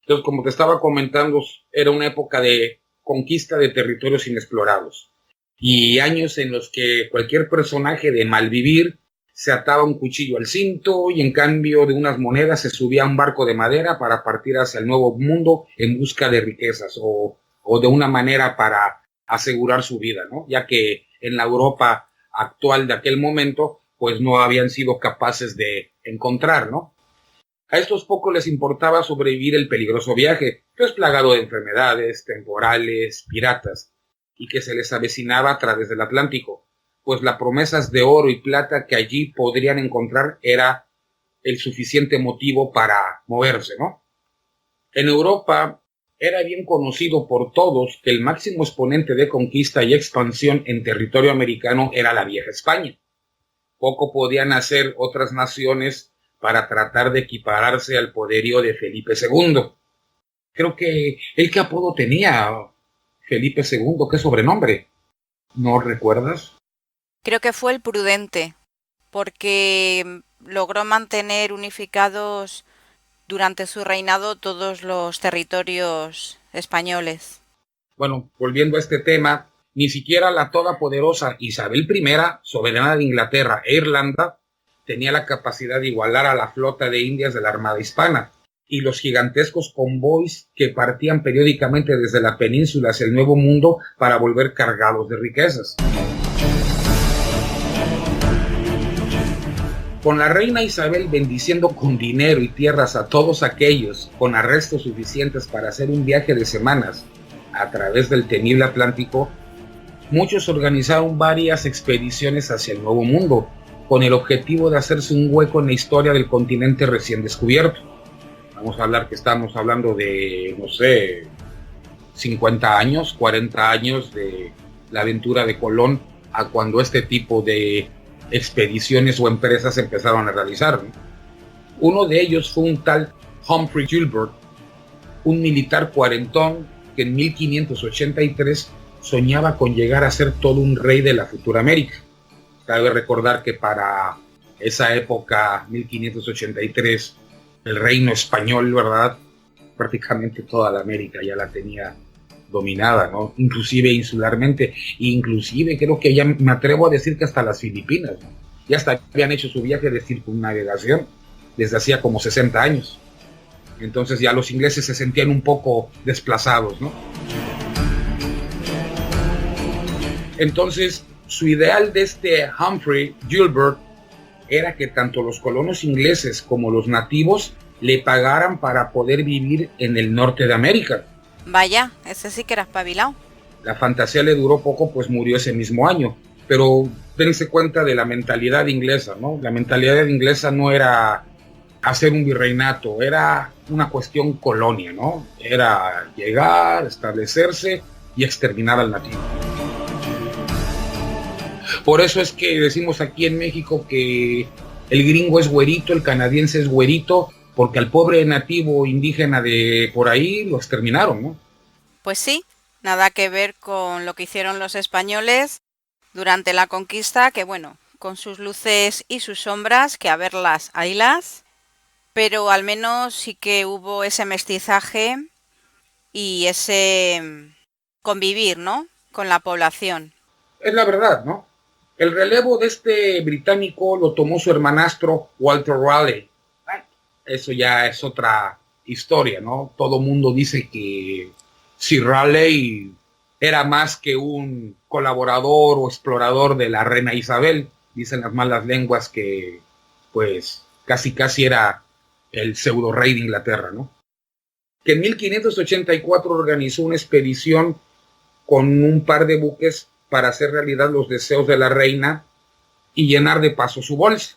Entonces, como te estaba comentando, era una época de conquista de territorios inexplorados y años en los que cualquier personaje de malvivir se ataba un cuchillo al cinto y en cambio de unas monedas se subía a un barco de madera para partir hacia el Nuevo Mundo en busca de riquezas o de una manera para asegurar su vida, ¿no? Ya que en la Europa actual de aquel momento, pues no habían sido capaces de encontrar, ¿no? A estos pocos les importaba sobrevivir el peligroso viaje, que es plagado de enfermedades, temporales, piratas, y que se les avecinaba a través del Atlántico, pues las promesas de oro y plata que allí podrían encontrar era el suficiente motivo para moverse, ¿no? En Europa era bien conocido por todos que el máximo exponente de conquista y expansión en territorio americano era la Vieja España. Poco podían hacer otras naciones para tratar de equipararse al poderío de Felipe II. Creo que ¿qué apodo tenía Felipe II? ¿Qué sobrenombre? ¿No recuerdas? Creo que fue el Prudente, porque logró mantener unificados durante su reinado todos los territorios españoles. Bueno, volviendo a este tema, ni siquiera la todopoderosa Isabel I, soberana de Inglaterra e Irlanda, tenía la capacidad de igualar a la flota de indias de la Armada Hispana y los gigantescos convoys que partían periódicamente desde la península hacia el Nuevo Mundo para volver cargados de riquezas. Con la reina Isabel bendiciendo con dinero y tierras a todos aquellos con arrestos suficientes para hacer un viaje de semanas a través del temible Atlántico, muchos organizaron varias expediciones hacia el Nuevo Mundo, con el objetivo de hacerse un hueco en la historia del continente recién descubierto. Vamos a hablar que estamos hablando de, no sé, 50 años, 40 años de la aventura de Colón a cuando este tipo de expediciones o empresas empezaron a realizar, ¿no? Uno de ellos fue un tal Humphrey Gilbert, un militar cuarentón que en 1583 soñaba con llegar a ser todo un rey de la futura América. Cabe recordar que para esa época, 1583, el reino español, ¿verdad?, prácticamente toda la América ya la tenía dominada, ¿no? Inclusive insularmente, inclusive creo que ya me atrevo a decir que hasta las Filipinas, ¿no? Ya hasta habían hecho su viaje de circunnavegación desde hacía como 60 años. Entonces ya los ingleses se sentían un poco desplazados, ¿no? Entonces su ideal de este Humphrey Gilbert era que tanto los colonos ingleses como los nativos le pagaran para poder vivir en el norte de América. Vaya, ese sí que era espabilado. La fantasía le duró poco, pues murió ese mismo año. Pero dense cuenta de la mentalidad inglesa, ¿no? La mentalidad inglesa no era hacer un virreinato, era una cuestión colonia, ¿no? Era llegar, establecerse y exterminar al nativo. Por eso es que decimos aquí en México que el gringo es güerito, el canadiense es güerito, porque al pobre nativo indígena de por ahí lo exterminaron, ¿no? Pues sí, nada que ver con lo que hicieron los españoles durante la conquista, que bueno, con sus luces y sus sombras, que a verlas, haylas, pero al menos sí que hubo ese mestizaje y ese convivir, ¿no?, con la población. Es la verdad, ¿no? El relevo de este británico lo tomó su hermanastro Walter Raleigh. Eso ya es otra historia, ¿no? Todo mundo dice que Sir Raleigh era más que un colaborador o explorador de la reina Isabel. Dicen las malas lenguas que, pues, casi era el pseudo rey de Inglaterra, ¿no? Que en 1584 organizó una expedición con un par de buques para hacer realidad los deseos de la reina y llenar de paso su bolsa.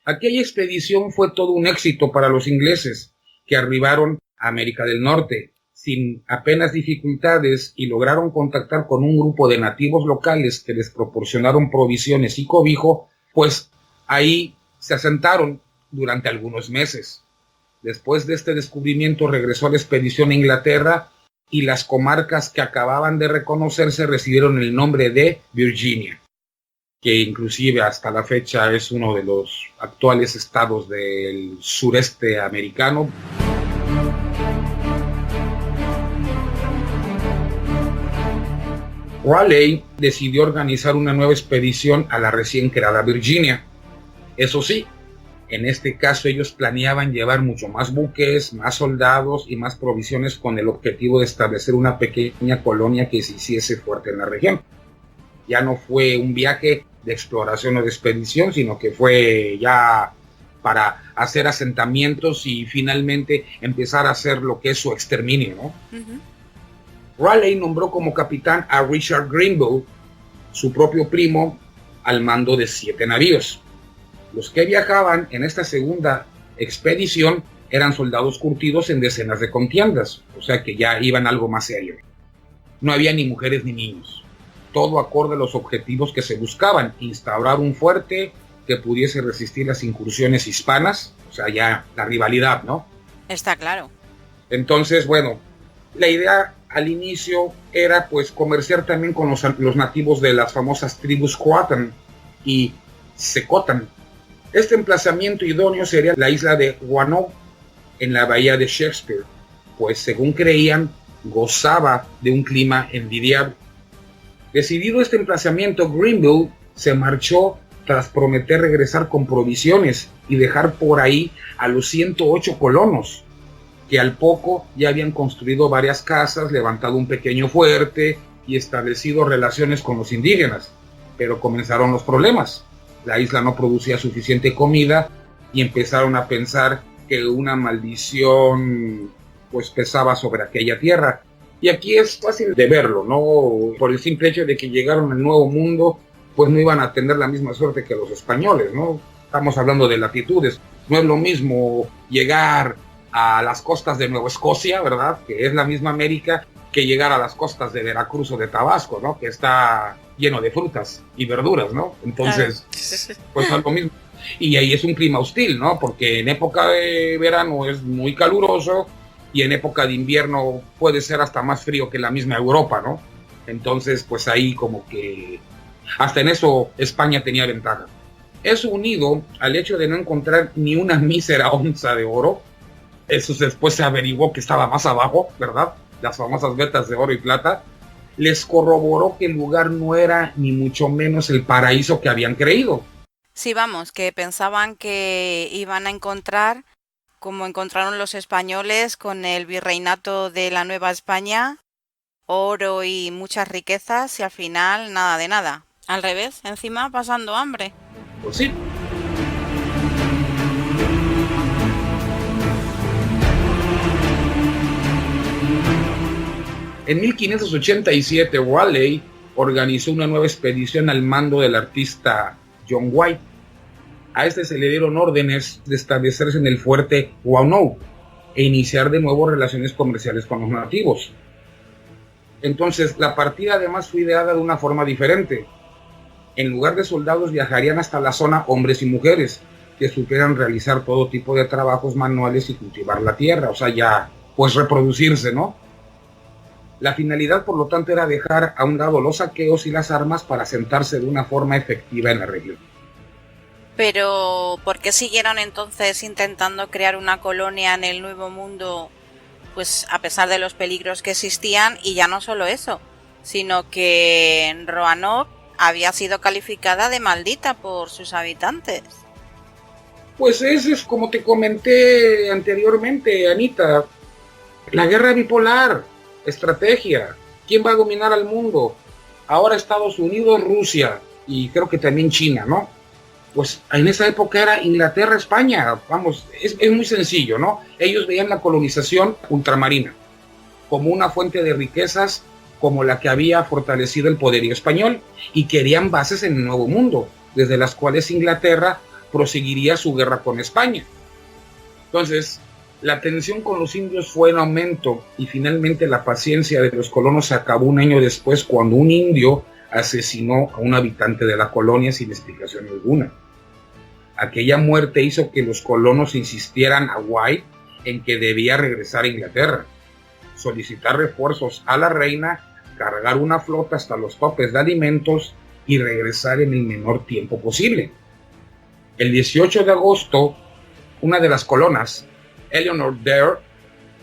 Aquella expedición fue todo un éxito para los ingleses, que arribaron a América del Norte sin apenas dificultades y lograron contactar con un grupo de nativos locales que les proporcionaron provisiones y cobijo, pues ahí se asentaron durante algunos meses. Después de este descubrimiento regresó a la expedición a Inglaterra y las comarcas que acababan de reconocerse recibieron el nombre de Virginia, que inclusive hasta la fecha es uno de los actuales estados del sureste americano. Raleigh decidió organizar una nueva expedición a la recién creada Virginia. Eso sí, en este caso ellos planeaban llevar mucho más buques, más soldados y más provisiones con el objetivo de establecer una pequeña colonia que se hiciese fuerte en la región. Ya no fue un viaje de exploración o de expedición, sino que fue ya para hacer asentamientos y finalmente empezar a hacer lo que es su exterminio, ¿no? Raleigh nombró como capitán a Richard Grenville, su propio primo, al mando de 7 navíos. Los que viajaban en esta segunda expedición eran soldados curtidos en decenas de contiendas, o sea que ya iban algo más serio. No había ni mujeres ni niños. Todo acorde a los objetivos que se buscaban: instaurar un fuerte que pudiese resistir las incursiones hispanas, o sea, ya la rivalidad, ¿no? Está claro. Entonces, bueno, la idea al inicio era pues comerciar también con los nativos de las famosas tribus Croatan y Secotan. Este emplazamiento idóneo sería la isla de Roanoke, en la bahía de Shakespeare, pues según creían, gozaba de un clima envidiable. Decidido este emplazamiento, Grenville se marchó tras prometer regresar con provisiones y dejar por ahí a los 108 colonos, que al poco ya habían construido varias casas, levantado un pequeño fuerte y establecido relaciones con los indígenas. Pero comenzaron los problemas. La isla no producía suficiente comida y empezaron a pensar que una maldición pues pesaba sobre aquella tierra. Y aquí es fácil de verlo, ¿no? Por el simple hecho de que llegaron al Nuevo Mundo, pues no iban a tener la misma suerte que los españoles, ¿no? Estamos hablando de latitudes. No es lo mismo llegar a las costas de Nueva Escocia, ¿verdad?, que es la misma América, que llegar a las costas de Veracruz o de Tabasco, ¿no?, que está lleno de frutas y verduras, ¿no? Entonces, pues es lo mismo. Y ahí es un clima hostil, ¿no? Porque en época de verano es muy caluroso y en época de invierno puede ser hasta más frío que la misma Europa, ¿no? Entonces, pues ahí como que hasta en eso España tenía ventaja. Eso unido al hecho de no encontrar ni una mísera onza de oro, eso después se averiguó que estaba más abajo, ¿verdad?, las famosas vetas de oro y plata, les corroboró que el lugar no era ni mucho menos el paraíso que habían creído. Sí, vamos, que pensaban que iban a encontrar, como encontraron los españoles con el virreinato de la Nueva España, oro y muchas riquezas, y al final nada de nada. Al revés, encima pasando hambre. Pues sí. En 1587, Raleigh organizó una nueva expedición al mando del artista John White. A este se le dieron órdenes de establecerse en el fuerte Roanoke e iniciar de nuevo relaciones comerciales con los nativos. Entonces, la partida además fue ideada de una forma diferente. En lugar de soldados viajarían hasta la zona hombres y mujeres, que supieran realizar todo tipo de trabajos manuales y cultivar la tierra, o sea, ya pues reproducirse, ¿no? La finalidad, por lo tanto, era dejar a un lado los saqueos y las armas para asentarse de una forma efectiva en la región. Pero, ¿por qué siguieron entonces intentando crear una colonia en el Nuevo Mundo, pues a pesar de los peligros que existían? Y ya no solo eso, sino que Roanoke había sido calificada de maldita por sus habitantes. Pues eso es como te comenté anteriormente, Anita. La guerra bipolar, estrategia. ¿Quién va a dominar al mundo? Ahora Estados Unidos, Rusia y creo que también China, ¿no? Pues en esa época era Inglaterra, España. Vamos, es muy sencillo, ¿no? Ellos veían la colonización ultramarina como una fuente de riquezas como la que había fortalecido el poderío español y querían bases en el Nuevo Mundo, desde las cuales Inglaterra proseguiría su guerra con España. Entonces, la tensión con los indios fue en aumento y finalmente la paciencia de los colonos se acabó un año después cuando un indio asesinó a un habitante de la colonia sin explicación alguna. Aquella muerte hizo que los colonos insistieran a White en que debía regresar a Inglaterra, solicitar refuerzos a la reina, cargar una flota hasta los topes de alimentos y regresar en el menor tiempo posible. El 18 de agosto, una de las colonas, Eleanor Dare,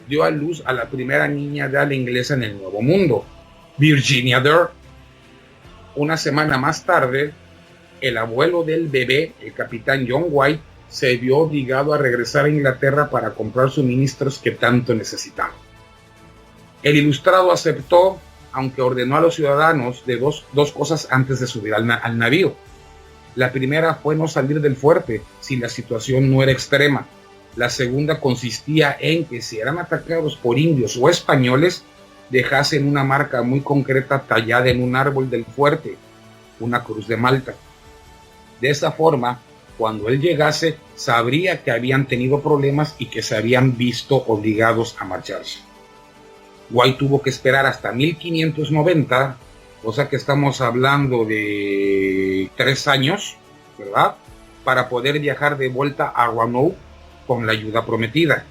dio a luz a la primera niña de habla inglesa en el Nuevo Mundo, Virginia Dare. Una semana más tarde, el abuelo del bebé, el capitán John White, se vio obligado a regresar a Inglaterra para comprar suministros que tanto necesitaba. El ilustrado aceptó, aunque ordenó a los ciudadanos de dos cosas antes de subir al navío. La primera fue no salir del fuerte si la situación no era extrema. La segunda consistía en que si eran atacados por indios o españoles, dejasen una marca muy concreta tallada en un árbol del fuerte, una cruz de Malta. De esa forma, cuando él llegase, sabría que habían tenido problemas y que se habían visto obligados a marcharse. White tuvo que esperar hasta 1590, o sea que estamos hablando de 3 años, ¿verdad?, para poder viajar de vuelta a Roanoke con la ayuda prometida.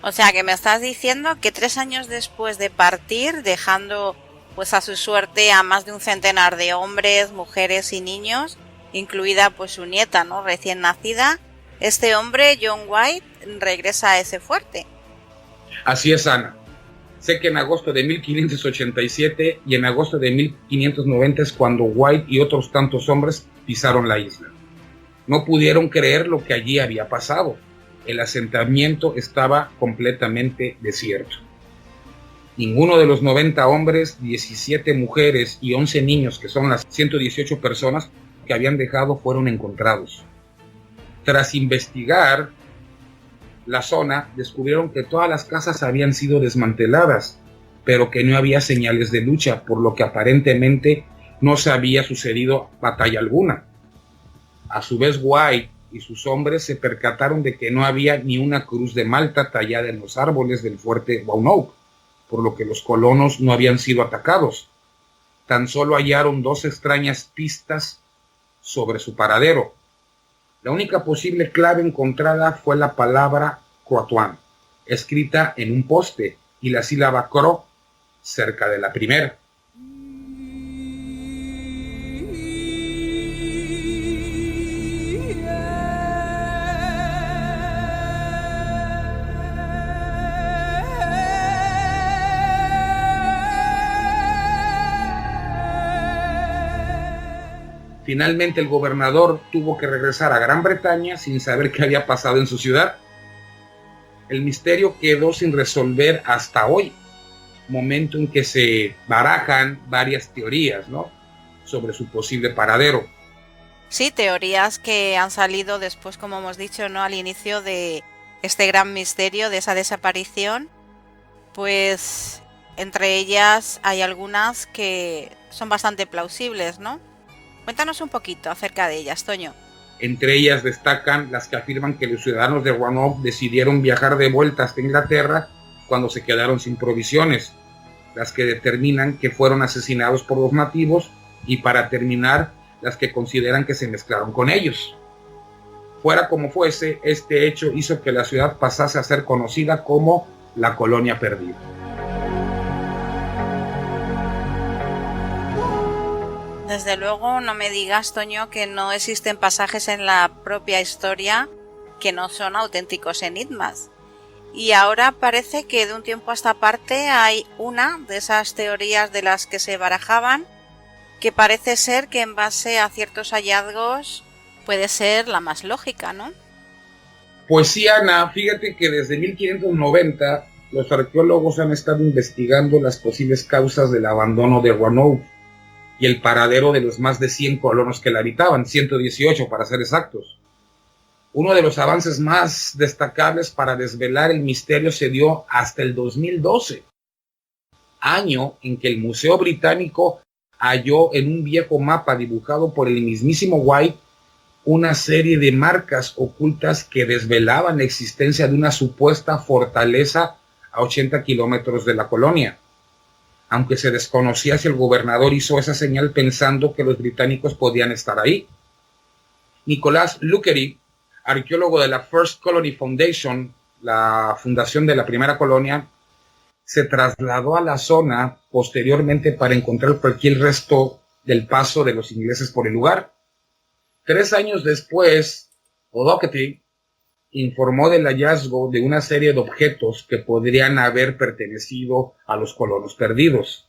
O sea que me estás diciendo que 3 años después de partir, dejando pues a su suerte a más de un centenar de hombres, mujeres y niños, incluida pues su nieta, ¿no?, recién nacida, este hombre, John White, regresa a ese fuerte. Así es, Ana. Sé que en agosto de 1587 y en agosto de 1590 es cuando White y otros tantos hombres pisaron la isla. No pudieron creer lo que allí había pasado. El asentamiento estaba completamente desierto. Ninguno de los 90 hombres, 17 mujeres y 11 niños, que son las 118 personas que habían dejado, fueron encontrados. Tras investigar la zona, descubrieron que todas las casas habían sido desmanteladas, pero que no había señales de lucha, por lo que aparentemente no se había sucedido batalla alguna. A su vez, White y sus hombres se percataron de que no había ni una cruz de Malta tallada en los árboles del fuerte Roanoke, por lo que los colonos no habían sido atacados. Tan solo hallaron 2 extrañas pistas sobre su paradero. La única posible clave encontrada fue la palabra Croatoan, escrita en un poste, y la sílaba Cro cerca de la primera. Finalmente el gobernador tuvo que regresar a Gran Bretaña sin saber qué había pasado en su ciudad. El misterio quedó sin resolver hasta hoy, momento en que se barajan varias teorías, ¿no?, sobre su posible paradero. Sí, teorías que han salido después, como hemos dicho, ¿no?, al inicio de este gran misterio de esa desaparición. Pues entre ellas hay algunas que son bastante plausibles, ¿no? Cuéntanos un poquito acerca de ellas, Toño. Entre ellas destacan las que afirman que los ciudadanos de Roanoke decidieron viajar de vuelta hasta Inglaterra cuando se quedaron sin provisiones, las que determinan que fueron asesinados por los nativos y, para terminar, las que consideran que se mezclaron con ellos. Fuera como fuese, este hecho hizo que la ciudad pasase a ser conocida como la Colonia Perdida. Desde luego no me digas, Toño, que no existen pasajes en la propia historia que no son auténticos enigmas. Y ahora parece que de un tiempo a esta parte hay una de esas teorías de las que se barajaban que parece ser que en base a ciertos hallazgos puede ser la más lógica, ¿no? Pues sí, Ana, fíjate que desde 1590 los arqueólogos han estado investigando las posibles causas del abandono de Roanoke y el paradero de los más de 100 colonos que la habitaban, 118 para ser exactos. Uno de los avances más destacables para desvelar el misterio se dio hasta el 2012, año en que el Museo Británico halló en un viejo mapa dibujado por el mismísimo White una serie de marcas ocultas que desvelaban la existencia de una supuesta fortaleza a 80 kilómetros de la colonia, aunque se desconocía si el gobernador hizo esa señal pensando que los británicos podían estar ahí. Nicholas Luckery, arqueólogo de la First Colony Foundation, la fundación de la primera colonia, se trasladó a la zona posteriormente para encontrar cualquier resto del paso de los ingleses por el lugar. 3 años después, O'Doherty informó del hallazgo de una serie de objetos que podrían haber pertenecido a los colonos perdidos.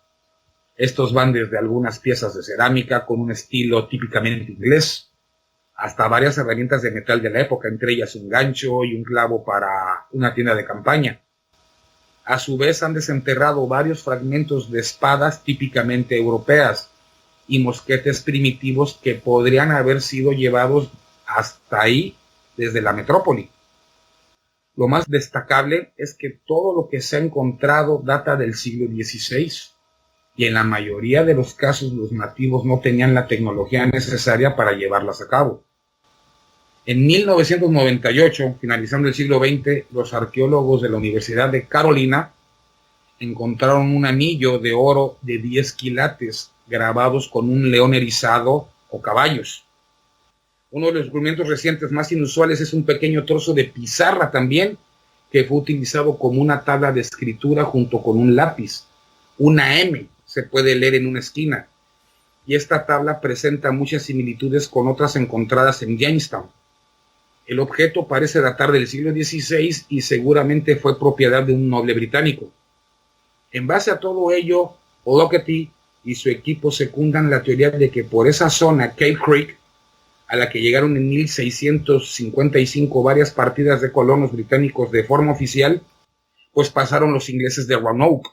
Estos van desde algunas piezas de cerámica con un estilo típicamente inglés, hasta varias herramientas de metal de la época, entre ellas un gancho y un clavo para una tienda de campaña. A su vez han desenterrado varios fragmentos de espadas típicamente europeas y mosquetes primitivos que podrían haber sido llevados hasta ahí desde la metrópoli. Lo más destacable es que todo lo que se ha encontrado data del siglo XVI y en la mayoría de los casos los nativos no tenían la tecnología necesaria para llevarlas a cabo. En 1998, finalizando el siglo XX, los arqueólogos de la Universidad de Carolina encontraron un anillo de oro de 10 quilates grabados con un león erizado o caballos. Uno de los descubrimientos recientes más inusuales es un pequeño trozo de pizarra también, que fue utilizado como una tabla de escritura junto con un lápiz. Una M se puede leer en una esquina. Y esta tabla presenta muchas similitudes con otras encontradas en Jamestown. El objeto parece datar del siglo XVI y seguramente fue propiedad de un noble británico. En base a todo ello, O'Doherty y su equipo secundan la teoría de que por esa zona, Cave Creek, a la que llegaron en 1655 varias partidas de colonos británicos de forma oficial, pues pasaron los ingleses de Roanoke.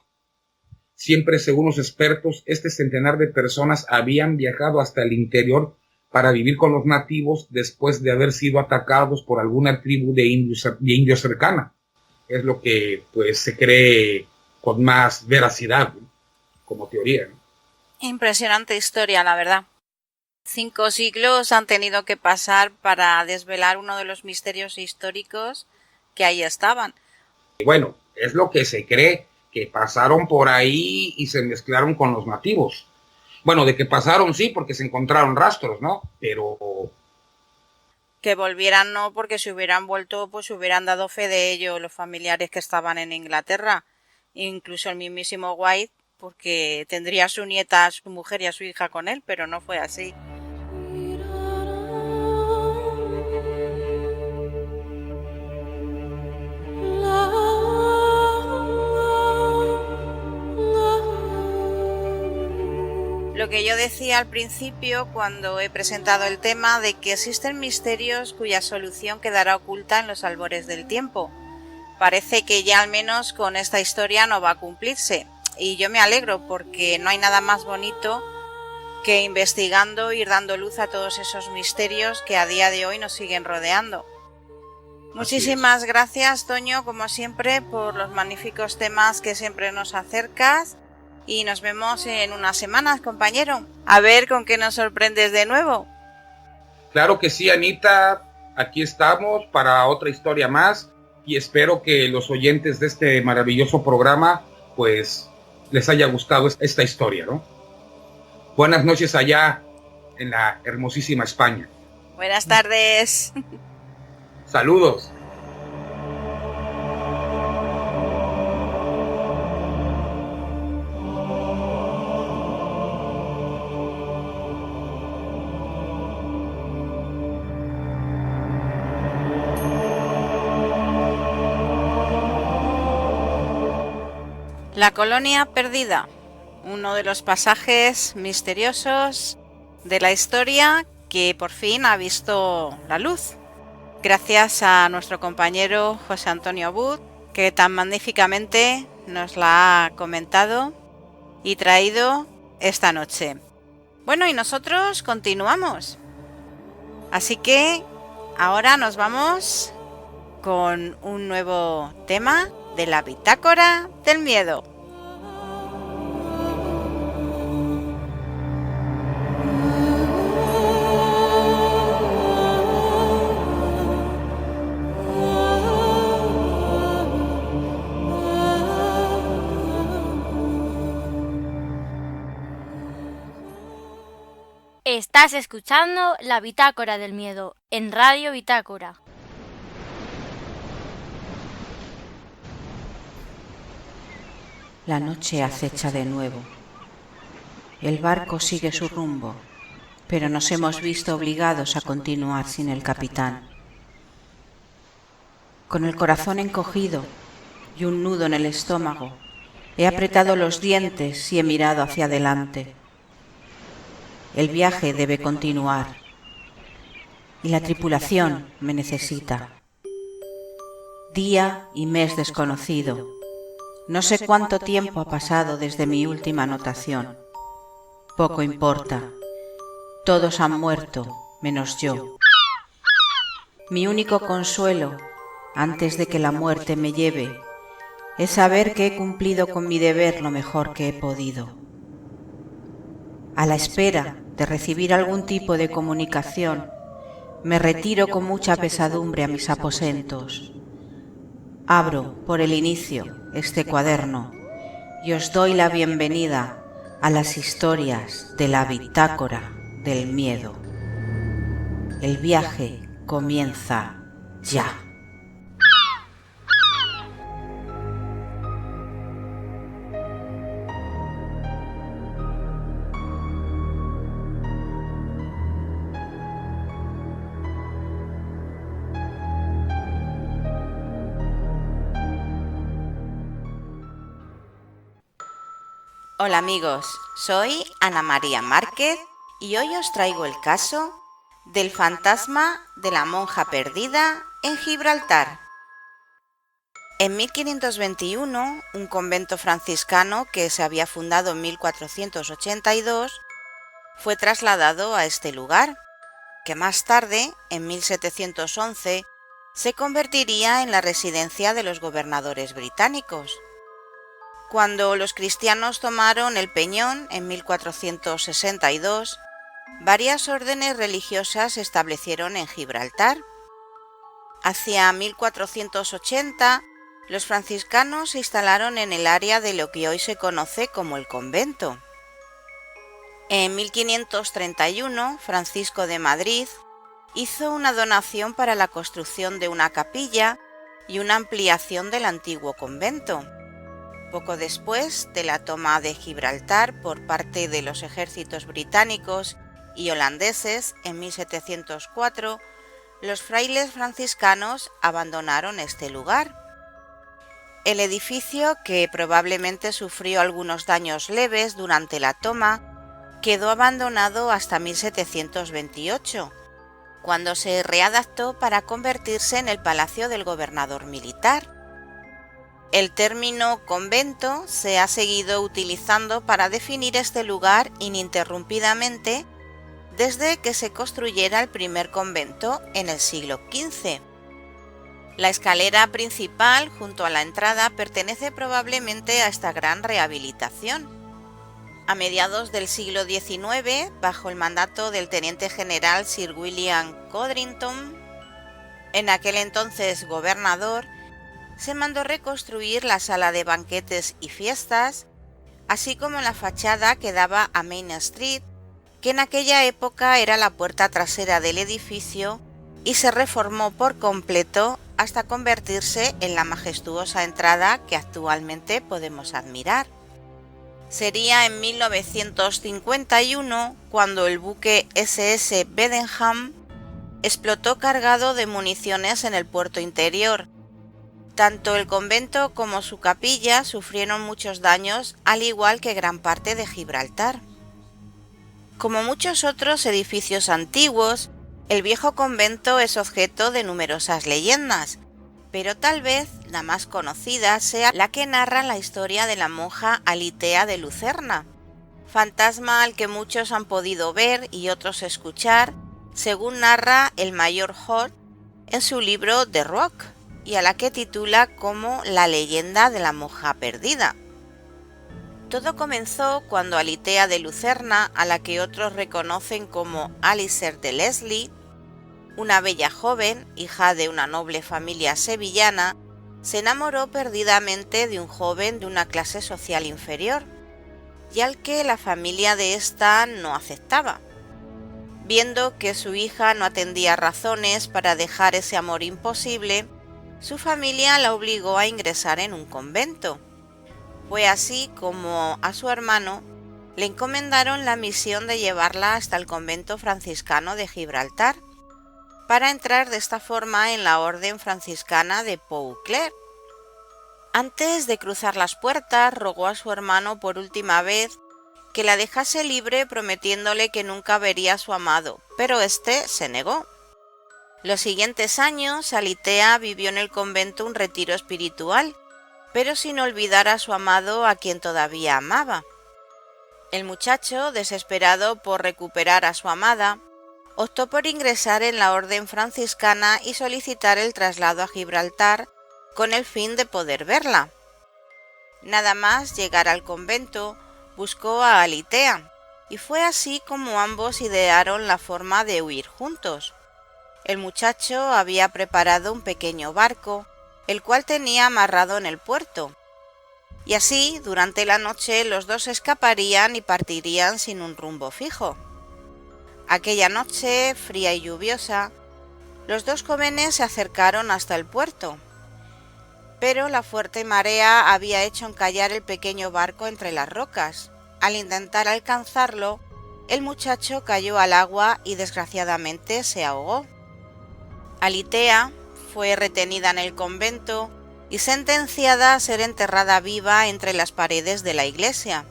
Siempre, según los expertos, este centenar de personas habían viajado hasta el interior para vivir con los nativos después de haber sido atacados por alguna tribu de indios cercana. Es lo que pues se cree con más veracidad, ¿no? Como teoría, ¿no? Impresionante historia, la verdad. 5 siglos han tenido que pasar para desvelar uno de los misterios históricos que ahí estaban. Bueno, es lo que se cree, que pasaron por ahí y se mezclaron con los nativos. Bueno, de que pasaron sí, porque se encontraron rastros, ¿no? Pero que volvieran no, porque si hubieran vuelto, pues hubieran dado fe de ello los familiares que estaban en Inglaterra, incluso el mismísimo White, porque tendría a su nieta, a su mujer y a su hija con él, pero no fue así. Lo que yo decía al principio cuando he presentado el tema de que existen misterios cuya solución quedará oculta en los albores del tiempo. Parece que ya al menos con esta historia no va a cumplirse. Y yo me alegro porque no hay nada más bonito que investigando ir dando luz a todos esos misterios que a día de hoy nos siguen rodeando. Muchísimas gracias, Toño, como siempre, por los magníficos temas que siempre nos acercas. Y nos vemos en unas semanas, compañero. A ver con qué nos sorprendes de nuevo. Claro que sí, Anita. Aquí estamos para otra historia más. Y espero que los oyentes de este maravilloso programa, pues, les haya gustado esta historia, ¿no? Buenas noches allá en la hermosísima España. Buenas tardes. Saludos. La colonia perdida, uno de los pasajes misteriosos de la historia que por fin ha visto la luz, gracias a nuestro compañero José Antonio Abud, que tan magníficamente nos la ha comentado y traído esta noche. Bueno, y nosotros continuamos. Así que ahora nos vamos con un nuevo tema de la Bitácora del Miedo. Estás escuchando la Bitácora del Miedo en Radio Bitácora. La noche acecha de nuevo. El barco sigue su rumbo, pero nos hemos visto obligados a continuar sin el capitán. Con el corazón encogido y un nudo en el estómago, he apretado los dientes y he mirado hacia adelante. El viaje debe continuar y la tripulación me necesita. Día y mes desconocido. No sé cuánto tiempo ha pasado desde mi última anotación. Poco importa. Todos han muerto, menos yo. Mi único consuelo, antes de que la muerte me lleve, es saber que he cumplido con mi deber lo mejor que he podido. A la espera de recibir algún tipo de comunicación, me retiro con mucha pesadumbre a mis aposentos. Abro por el inicio este cuaderno y os doy la bienvenida a las historias de la Bitácora del Miedo. El viaje comienza ya. Hola amigos, soy Ana María Márquez y hoy os traigo el caso del fantasma de la monja perdida en Gibraltar. En 1521, un convento franciscano que se había fundado en 1482 fue trasladado a este lugar, que más tarde, en 1711, se convertiría en la residencia de los gobernadores británicos. Cuando los cristianos tomaron el Peñón en 1462, varias órdenes religiosas se establecieron en Gibraltar. Hacia 1480, los franciscanos se instalaron en el área de lo que hoy se conoce como el convento. En 1531, Francisco de Madrid hizo una donación para la construcción de una capilla y una ampliación del antiguo convento. Poco después de la toma de Gibraltar por parte de los ejércitos británicos y holandeses en 1704, los frailes franciscanos abandonaron este lugar. El edificio, que probablemente sufrió algunos daños leves durante la toma, quedó abandonado hasta 1728, cuando se readaptó para convertirse en el palacio del gobernador militar. El término convento se ha seguido utilizando para definir este lugar ininterrumpidamente desde que se construyera el primer convento en el siglo XV. La escalera principal junto a la entrada pertenece probablemente a esta gran rehabilitación. A mediados del siglo XIX, bajo el mandato del teniente general Sir William Codrington, en aquel entonces gobernador, se mandó reconstruir la sala de banquetes y fiestas, así como la fachada que daba a Main Street, que en aquella época era la puerta trasera del edificio y se reformó por completo hasta convertirse en la majestuosa entrada que actualmente podemos admirar. Sería en 1951 cuando el buque SS Bedenham explotó cargado de municiones en el puerto interior. Tanto el convento como su capilla sufrieron muchos daños, al igual que gran parte de Gibraltar. Como muchos otros edificios antiguos, el viejo convento es objeto de numerosas leyendas, pero tal vez la más conocida sea la que narra la historia de la monja Alitea de Lucerna, fantasma al que muchos han podido ver y otros escuchar, según narra el mayor Holt en su libro The Rock, y a la que titula como La leyenda de la monja perdida. Todo comenzó cuando Alitea de Lucerna, a la que otros reconocen como Alicer de Leslie, una bella joven, hija de una noble familia sevillana, se enamoró perdidamente de un joven de una clase social inferior, y al que la familia de ésta no aceptaba. Viendo que su hija no atendía razones para dejar ese amor imposible, su familia la obligó a ingresar en un convento. Fue así como a su hermano le encomendaron la misión de llevarla hasta el convento franciscano de Gibraltar, para entrar de esta forma en la orden franciscana de Poutclair. Antes de cruzar las puertas, rogó a su hermano por última vez que la dejase libre, prometiéndole que nunca vería a su amado, pero éste se negó. Los siguientes años, Alitea vivió en el convento un retiro espiritual, pero sin olvidar a su amado, a quien todavía amaba. El muchacho, desesperado por recuperar a su amada, optó por ingresar en la orden franciscana y solicitar el traslado a Gibraltar con el fin de poder verla. Nada más llegar al convento, buscó a Alitea, y fue así como ambos idearon la forma de huir juntos. El muchacho había preparado un pequeño barco, el cual tenía amarrado en el puerto, y así durante la noche los dos escaparían y partirían sin un rumbo fijo. Aquella noche, fría y lluviosa, los dos jóvenes se acercaron hasta el puerto, pero la fuerte marea había hecho encallar el pequeño barco entre las rocas. Al intentar alcanzarlo, el muchacho cayó al agua y desgraciadamente se ahogó. Alitea fue retenida en el convento y sentenciada a ser enterrada viva entre las paredes de la iglesia.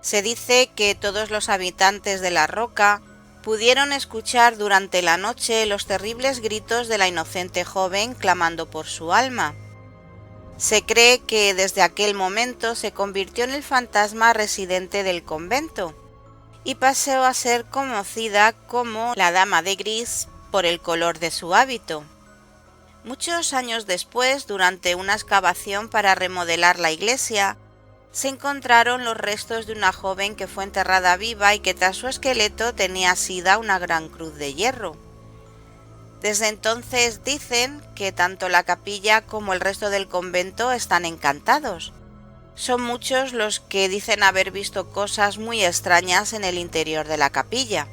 Se dice que todos los habitantes de la roca pudieron escuchar durante la noche los terribles gritos de la inocente joven clamando por su alma. Se cree que desde aquel momento se convirtió en el fantasma residente del convento y pasó a ser conocida como la Dama de Gris por el color de su hábito. Muchos años después, durante una excavación para remodelar la iglesia, se encontraron los restos de una joven que fue enterrada viva y que tras su esqueleto tenía asida una gran cruz de hierro. Desde entonces dicen que tanto la capilla como el resto del convento están encantados. Son muchos los que dicen haber visto cosas muy extrañas en el interior de la capilla.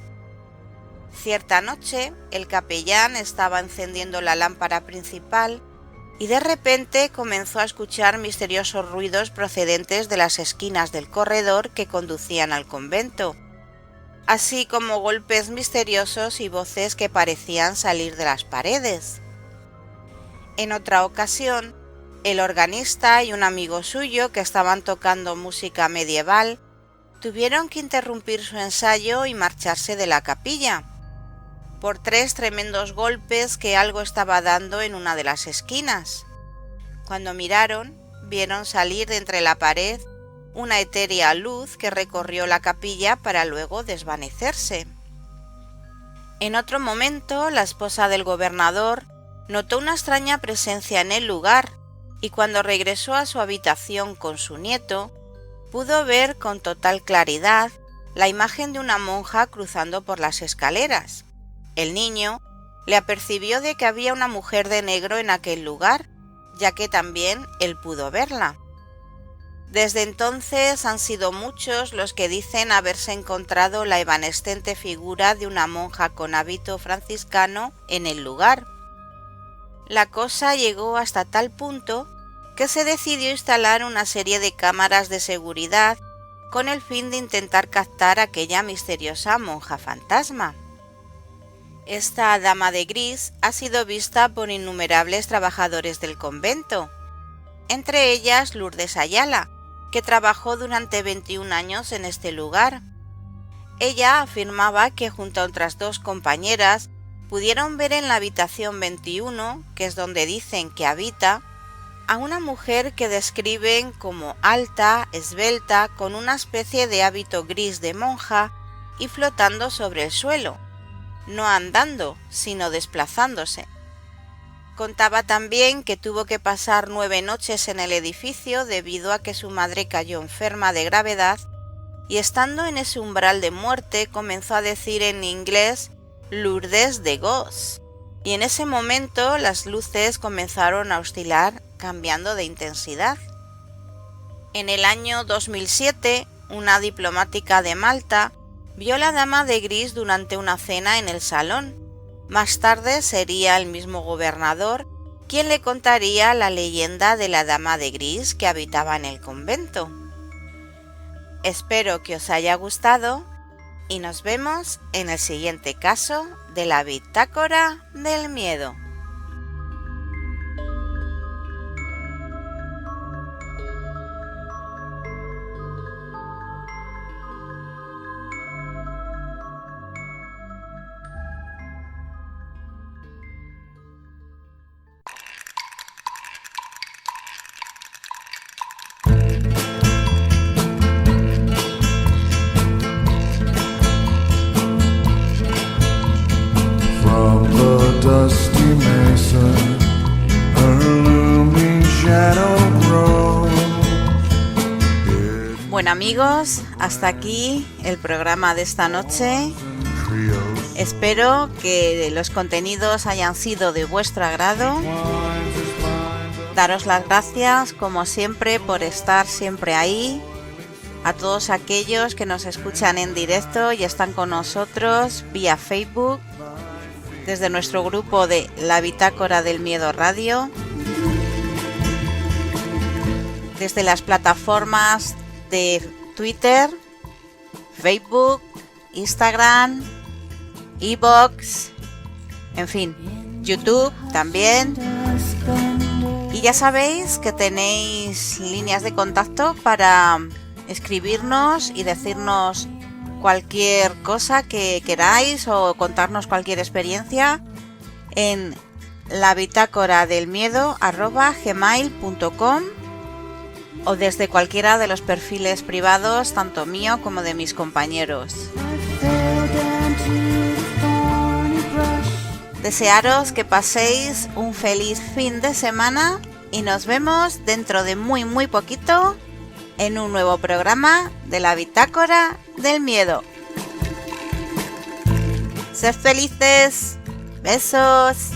Cierta noche, el capellán estaba encendiendo la lámpara principal y de repente comenzó a escuchar misteriosos ruidos procedentes de las esquinas del corredor que conducían al convento, así como golpes misteriosos y voces que parecían salir de las paredes. En otra ocasión, el organista y un amigo suyo que estaban tocando música medieval tuvieron que interrumpir su ensayo y marcharse de la capilla por 3 tremendos golpes que algo estaba dando en una de las esquinas. Cuando miraron, vieron salir de entre la pared una etérea luz que recorrió la capilla para luego desvanecerse. En otro momento, la esposa del gobernador notó una extraña presencia en el lugar y cuando regresó a su habitación con su nieto, pudo ver con total claridad la imagen de una monja cruzando por las escaleras. El niño le apercibió de que había una mujer de negro en aquel lugar, ya que también él pudo verla. Desde entonces han sido muchos los que dicen haberse encontrado la evanescente figura de una monja con hábito franciscano en el lugar. La cosa llegó hasta tal punto que se decidió instalar una serie de cámaras de seguridad con el fin de intentar captar a aquella misteriosa monja fantasma. Esta dama de gris ha sido vista por innumerables trabajadores del convento, entre ellas Lourdes Ayala, que trabajó durante 21 años en este lugar. Ella afirmaba que junto a otras 2 compañeras pudieron ver en la habitación 21, que es donde dicen que habita, a una mujer que describen como alta, esbelta, con una especie de hábito gris de monja y flotando sobre el suelo, no andando, sino desplazándose. Contaba también que tuvo que pasar 9 noches en el edificio debido a que su madre cayó enferma de gravedad y estando en ese umbral de muerte comenzó a decir en inglés Lourdes de Gos, y en ese momento las luces comenzaron a oscilar cambiando de intensidad. En el año 2007, una diplomática de Malta vio a la dama de gris durante una cena en el salón. Más tarde sería el mismo gobernador quien le contaría la leyenda de la dama de gris que habitaba en el convento. Espero que os haya gustado y nos vemos en el siguiente caso de la Bitácora del Miedo. Bueno amigos, hasta aquí el programa de esta noche. Espero que los contenidos hayan sido de vuestro agrado. Daros las gracias como siempre por estar siempre ahí. A todos aquellos que nos escuchan en directo y están con nosotros vía Facebook, desde nuestro grupo de La Bitácora del Miedo Radio, desde las plataformas de Twitter, Facebook, Instagram, iVoox, en fin, YouTube también. Y ya sabéis que tenéis líneas de contacto para escribirnos y decirnos cualquier cosa que queráis o contarnos cualquier experiencia en labitácoradelmiedo@gmail.com o desde cualquiera de los perfiles privados, tanto mío como de mis compañeros. Desearos que paséis un feliz fin de semana y nos vemos dentro de muy poquito en un nuevo programa de la Bitácora del Miedo. Sed felices. Besos.